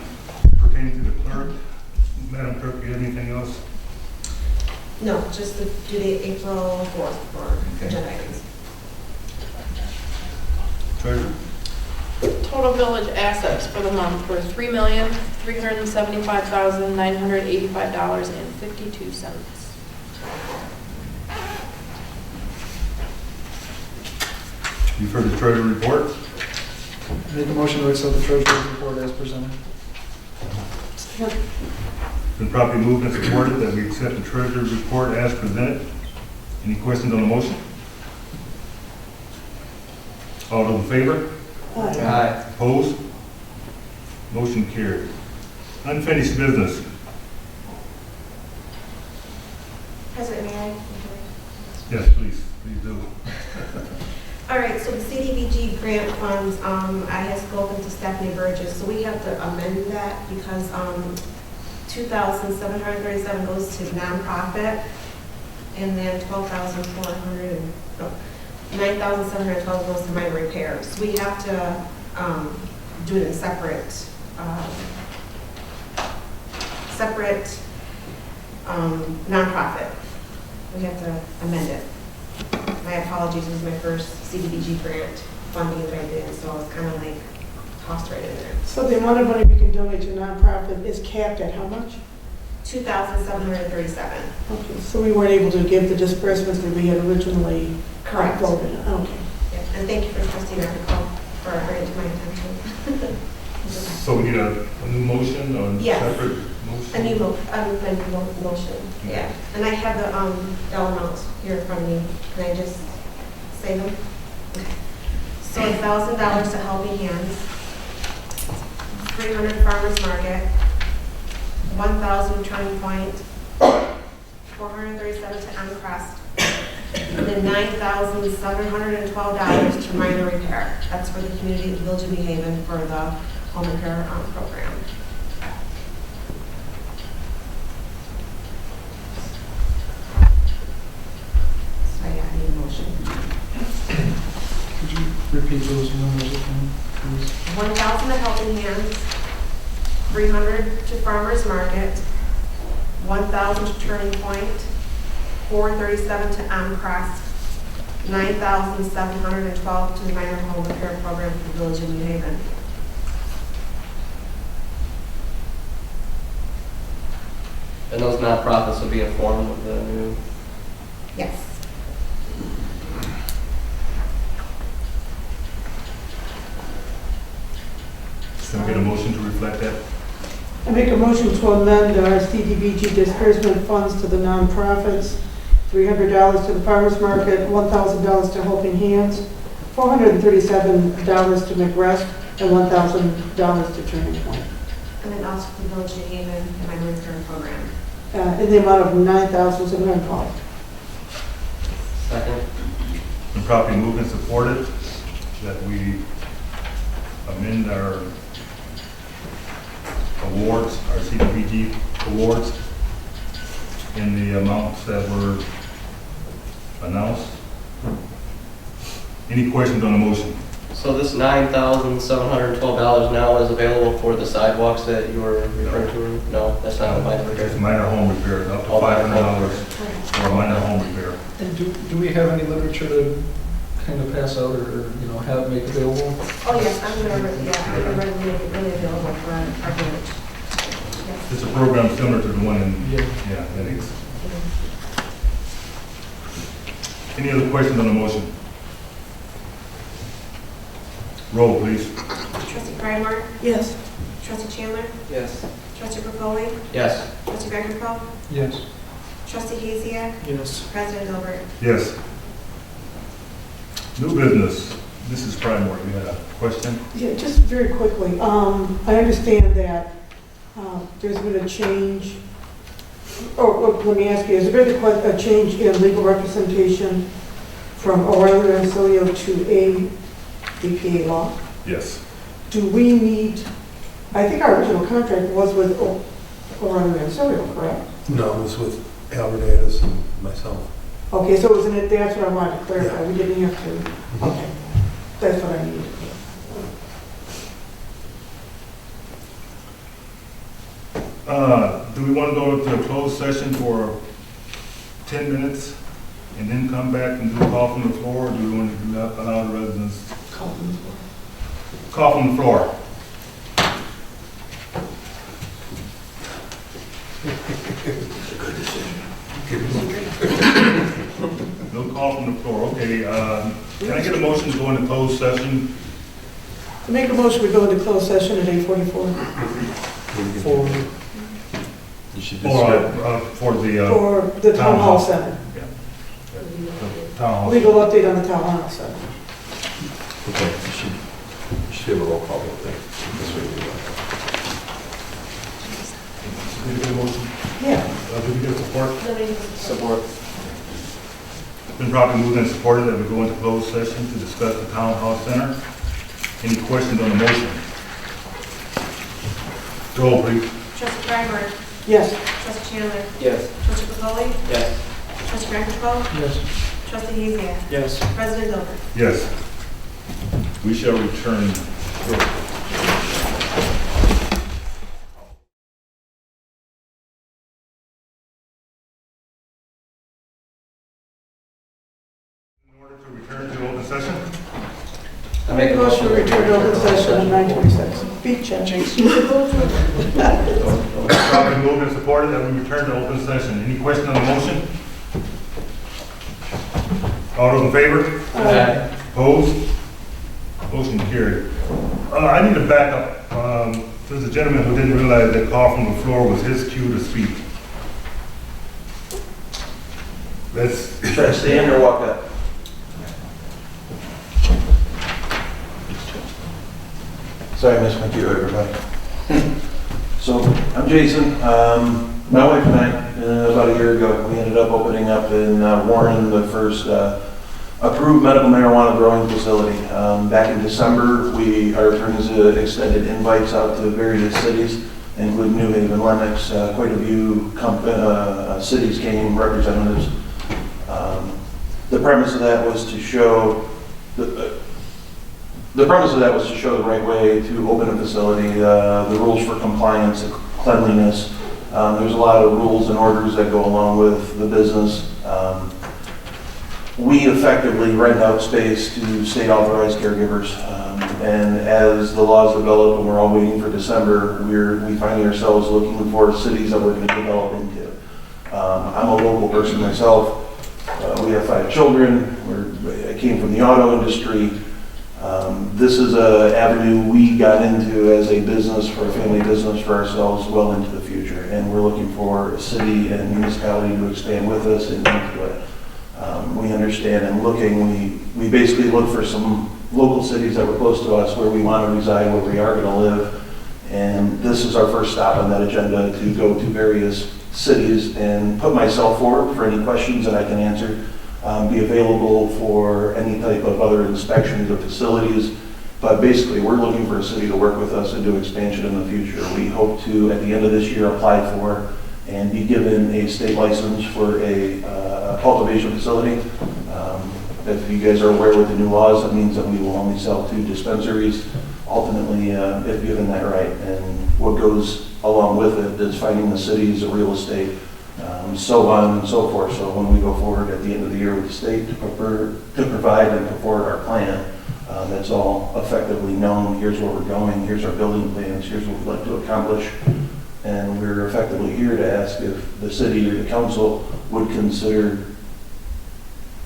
pertaining to the clerk? Madam Clerk, do you have anything else? No, just the due date April 4th for agenda items. Treasurer? Total village assets for the month were $3,375,985.52. You've heard the treasurer report. Make a motion to accept the treasurer's report as presented. Been properly moved and supported that we accept the treasurer's report as presented. Any questions on the motion? All those in favor? Aye. Opposed? Motion carried. Unfinished business. President, may I? Yes, please do. All right, so the CDBG grant funds, I have spoken to Stephanie Burgess, so we have to amend that because $2,737 goes to nonprofit, and then $9,712 goes to minor repairs. So we have to do it in separate nonprofit. We have to amend it. My apologies, it was my first CDBG grant funding that I did, so I was kind of like tossed right in there. So the amount of money we can donate to nonprofit is capped at how much? $2,737. Okay, so we weren't able to give the disbursements that we had originally Correct. voted on. Okay. Yeah, and thank you for trustee Vanderpool for bringing it to my attention. So we need a new motion or a Yes. separate motion? A new motion, yeah. And I have the dollar amounts here in front of me. Can I just say them? Okay. So $1,000 to Helping Hands, 300 Farmers Market, 1,000 Turning Point, 437 to Uncrest, and then $9,712 to minor repair. That's for the community of Village of New Haven for the home repair program. 1,000 to Helping Hands, 300 to Farmers Market, 1,000 to Turning Point, 437 to Amcrest, 9,712 to the minor home repair program for the Village of New Haven. And those nonprofits will be informed of the new. Yes. Can we get a motion to reflect that? I make a motion to amend our CDBG disbursement funds to the nonprofits, $300 to the farmers market, $1,000 to Helping Hands, $437 to McRest, and $1,000 to Turning Point, And then also for the Village of New Haven, the minor repair program. in the amount of $9,712. Second. Been properly moved and supported that we amend our awards, our CDBG awards in the amounts that were announced. Any questions on the motion? So this $9,712 now is available for the sidewalks that you were referring to? No, that's not a minor repair. It's minor home repair, up to $500 for a minor home repair. And do we have any literature to kind of pass out or, have make available? Oh, yes, I'm going to make it really available for our village. Yes. It's a program similar to the one in, Yeah. Lennox. Any other questions on the motion? Roll, please. Trustee Pridemore? Yes. Trustee Chandler? Yes. Trustee Burpoli? Yes. Trustee Vanderpump? Yes. Trustee Haziak? Yes. President Gilbert? Yes. New business. Mrs. Pridemore, you had a question? Yeah, just very quickly, I understand that there's been a change, let me ask you, has there been a change in legal representation from O'Reilly Rensselaer to ADPA law? Yes. Do we need, I think our original contract was with O'Reilly Rensselaer, correct? No, it was with Albert Addis and myself. Okay, so wasn't it, that's what I wanted to clarify, we didn't have to, okay, that's what I needed. Do we want to go to a closed session for 10 minutes and then come back and do a call from the floor, or do we want to do that, allow the residents? Call from the floor. Call from the floor. Good decision. No call from the floor. Okay, can I get a motion to go into closed session? To make a motion, we go into closed session at 8:44. You should For the For the Town Hall Center. Yeah. The Town Hall. Legal update on the Town Hall Center. Okay, you should have a roll call vote there. This way we do Did we get a motion? Yeah. Did we get support? Support. Been properly moved and supported that we go into closed session to discuss the Town Hall Center. Any questions on the motion? Roll, please. Trustee Pridemore? Yes. Trustee Chandler? Yes. Trustee Burpoli? Yes. Trustee Vanderpump? Yes. Trustee Haziak? Yes. President Gilbert? Yes. We shall return. In order to return to open session? I make a motion to return to open session at 9:26. Beat check. Properly moved and supported that we return to open session. Any question on the motion? All those in favor? Aye. Opposed? Motion carried. I need to back up. There's a gentleman who didn't realize that call from the floor was his cue to speak. Let's. Try to stand or walk up. Sorry, I missed my cue, everybody. So, I'm Jason. My wife and I, about a year ago, we ended up opening up in Warren the first approved medical marijuana growing facility. Back in December, our attorneys extended invites out to various cities, including New Haven, Lennox, quite a few cities came, representatives. The premise of that was to show The premise of that was to show the right way to open a facility, the rules for compliance, cleanliness. There's a lot of rules and orders that go along with the business. We effectively rent out space to state authorized caregivers. And as the laws develop, and we're all waiting for December, we find ourselves looking for cities that we're going to develop into. I'm a local person myself. We have 5 children. I came from the auto industry. This is an avenue we got into as a business, for a family business for ourselves, well into the future. And we're looking for a city and municipality to expand with us and into it. We understand and looking, we basically look for some local cities that were close to us where we want to reside, where we are going to live. And this is our first stop on that agenda, to go to various cities and put myself forward for any questions that I can answer, be available for any type of other inspections of facilities. But basically, we're looking for a city to work with us and do expansion in the future. We hope to, at the end of this year, apply for and be given a state license for a cultivation facility. If you guys are aware with the new laws, that means that we will only sell to dispensaries, ultimately, if given that right. And what goes along with it is finding the cities, the real estate, so on and so forth. So when we go forward at the end of the year with the state to provide and put forward our plan, that's all effectively known. Here's where we're going, here's our building plans, here's what we'd like to accomplish. And we're effectively here to ask if the city or the council would consider,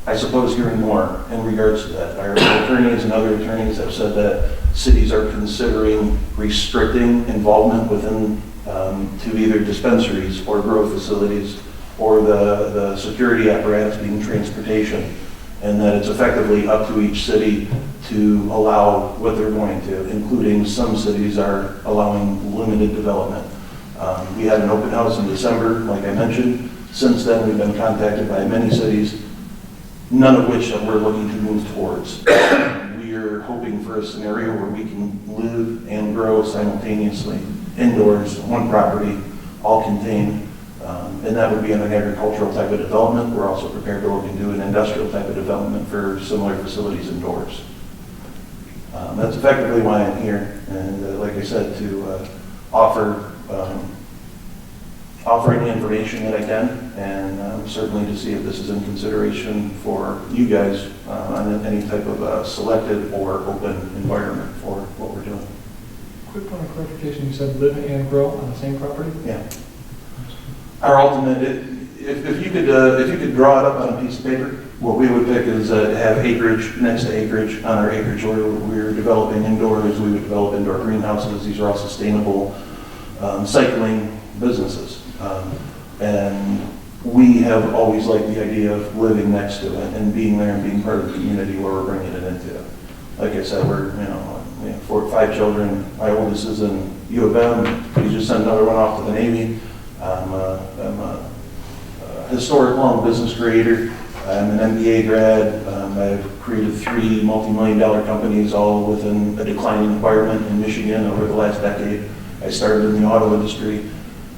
I suppose, hearing more in regards to that. Our attorneys and other attorneys have said that cities are considering restricting involvement within to either dispensaries or grow facilities, or the security apparatus being transportation, and that it's effectively up to each city to allow what they're going to, including some cities are allowing limited development. We had an open house in December, like I mentioned. Since then, we've been contacted by many cities, none of which that we're looking to move towards. We are hoping for a scenario where we can live and grow simultaneously, indoors, one property, all contained, and that would be an agricultural type of development. We're also prepared to look into an industrial type of development for similar facilities indoors. That's effectively why I'm here, and like I said, to offer any information that I can, and certainly to see if this is in consideration for you guys on any type of selected or open environment for what we're doing. Quick point of clarification, you said live and grow on the same property? Yeah. Our ultimate, if you could draw it up on a piece of paper, what we would pick is have acreage next to acreage. On our acreage where we're developing indoors, we would develop indoor greenhouses. These are all sustainable cycling businesses. And we have always liked the idea of living next to it and being there and being part of the community where we're bringing it into. Like I said, we have 4 or 5 children. My oldest is in U of M. We just sent another one off to the Navy. I'm a historic law and business creator. I'm an MBA grad. I've created 3 multi-million-dollar companies, all within a declining environment in Michigan over the last decade. I started in the auto industry.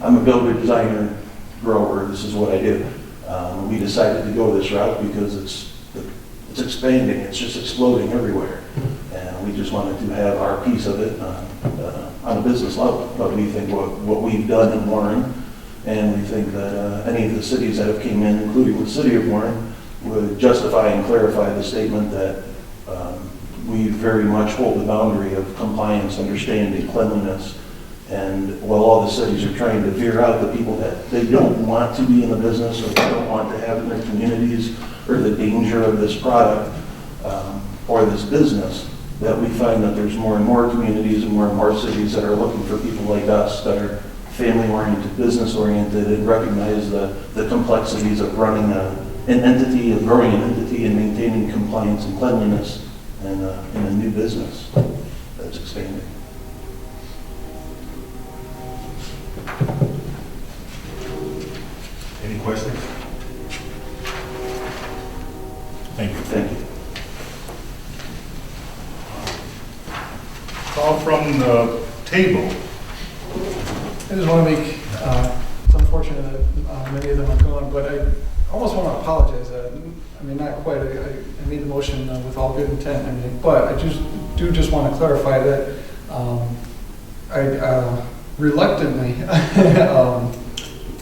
I'm a builder, designer, grower. This is what I do. We decided to go this route because it's expanding. It's just exploding everywhere. And we just wanted to have our piece of it on a business level. But we think what we've done in Warren, and we think that any of the cities that have came in, including the city of Warren, would justify and clarify the statement that we very much hold the boundary of compliance, understanding, cleanliness. And while all the cities are trying to veer out the people that they don't want to be in the business or they don't want to have in their communities, or the danger of this product or this business, that we find that there's more and more communities and more cities that are looking for people like us that are family-oriented, business-oriented, and recognize the complexities of running an entity, of growing an entity, and maintaining compliance and cleanliness in a new business that's expanding. Any questions? Thank you. Thank you. Call from the table. I just want to make, it's unfortunate that many of them are gone, but I almost want to apologize. I mean, not quite. I made the motion with all good intent, but I just do just want to clarify that I reluctantly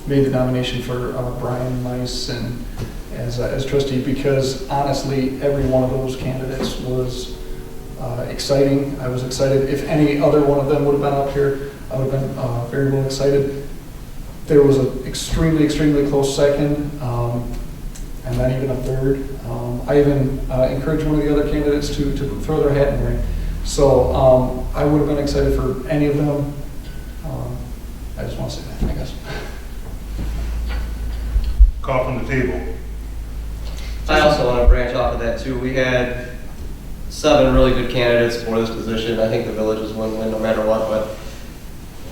made the nomination for Brian Mice and as trustee because honestly, every one of those candidates was exciting. I was excited. If any other one of them would have been up here, I would have been very well excited. There was an extremely, extremely close second, and then even a third. I even encouraged one of the other candidates to throw their hat in the ring. So I would have been excited for any of them. I just want to say that, I guess. Call from the table. I also want to branch off of that too. We had 7 really good candidates for this position. I think the village was win-win no matter what, but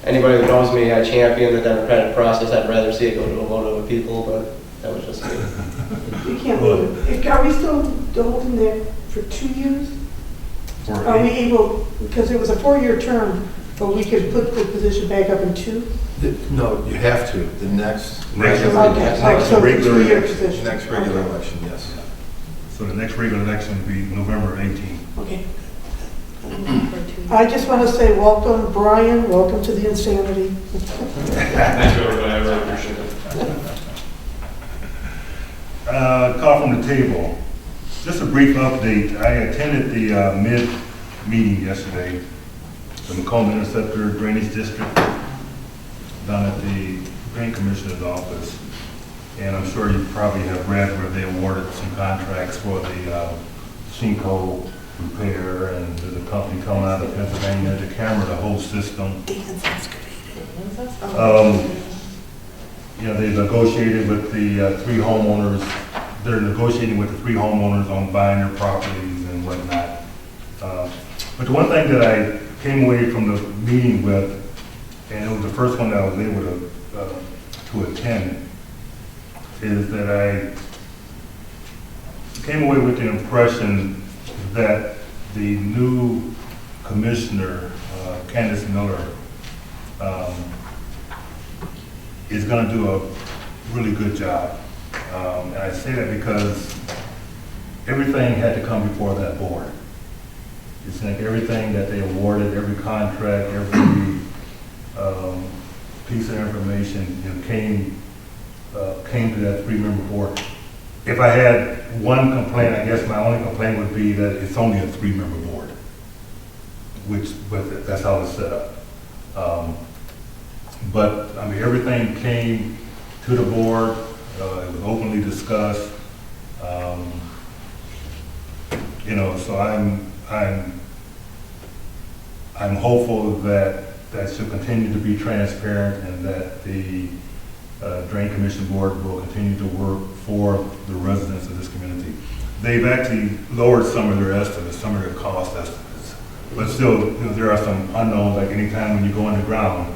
anybody that knows me, I champion the democratic process. I'd rather see it go to a vote of the people, but that was just me. You can't believe it. Are we still holding that for 2 years? Are we able, because it was a 4-year term, but we could put the position back up in 2? No, you have to. The next Next regular, Okay, next so regular 2-year election. position. next regular election, yes. So the next regular election will be November 18th. Okay. I just want to say welcome, Brian, welcome to the insanity. Thank you, everybody. I really appreciate it. Call from the table. Just a brief update. I attended the mid-meeting yesterday, the Macomb Interceptor Drainage District down at the Drain Commissioner's office. And I'm sure you probably have read where they awarded some contracts for the Cinco repair, and there's a company coming out of Pennsylvania to camera the whole system. You know, they negotiated with the 3 homeowners. They're negotiating with the 3 homeowners on buying their properties and whatnot. But the one thing that I came away from the meeting with, and it was the first one that I was able to attend, is that I came away with the impression that the new commissioner, Candace Miller, is going to do a really good job. And I say that because everything had to come before that board. It's like everything that they awarded, every contract, every piece of information, you know, came to that 3-member board. If I had one complaint, I guess my only complaint would be that it's only a 3-member board, but that's how it's set up. But I mean, everything came to the board. It was openly discussed. You know, so I'm hopeful that should continue to be transparent, and that the Drain Commission Board will continue to work for the residents of this community. They've actually lowered some of their estimates, some of their cost estimates, but still, you know, there are some unknowns. Like anytime when you go underground,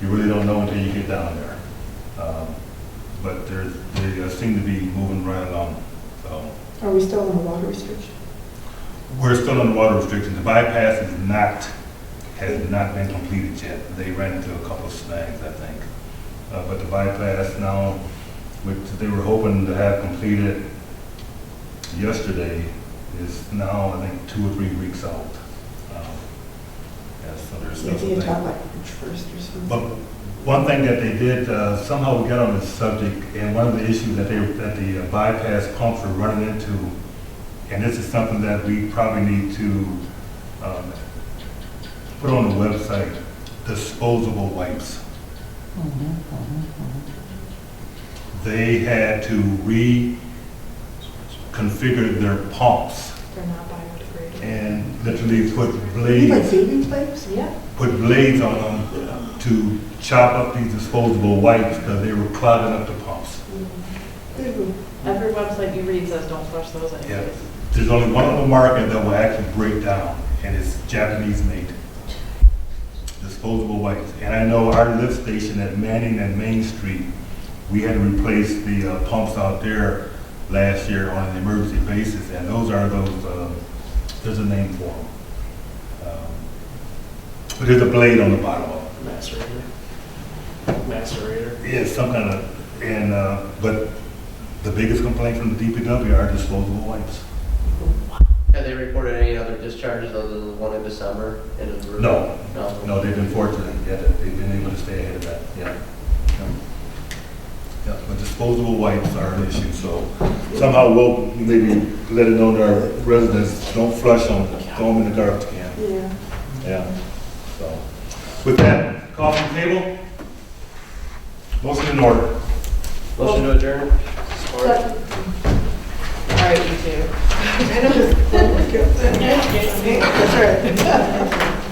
you really don't know until you get down there. But they seem to be moving right along. So Are we still on the water restriction? we're still on water restrictions. The bypass has not been completed yet. They ran into a couple of snags, I think. But the bypass now, which they were hoping to have completed yesterday, is now, I think, 2 or 3 weeks out. So there's still Maybe you some talk things. like March 1st or something. But one thing that they did, somehow we got on this subject, and one of the issues that the bypass pumps are running into, and this is something that we probably need to put on the website, disposable wipes. They had to reconfigure their pumps They're not biodegradable. and literally put You like blades, baby pipes? Yeah. put blades on them to chop up these disposable wipes because they were clogging up the pumps. Every website you read says don't flush those anyways. Yeah. There's only one on the market that will actually break down, and it's Japanese made. Disposable wipes. And I know our lift station at Manning and Main Street, we had to replace the pumps out there last year on an emergency basis, and those are those, there's a name for them. But there's a blade on the bottom of it. Macerator. Yeah, some kind of, and, but the biggest complaint from the DPW are disposable wipes. Have they reported any other discharges other than the one in December into the river? No. No? No, they've been fortunate, yeah, that they've been able to stay ahead of that, yeah. Yeah, but disposable wipes are an issue, so somehow we'll maybe let it know to our residents, don't flush them, throw them in the garbage can. Yeah. Yeah, so, with that, coffee table, motion in order. Motion to adjourn? All right, you two. I know this. That's right.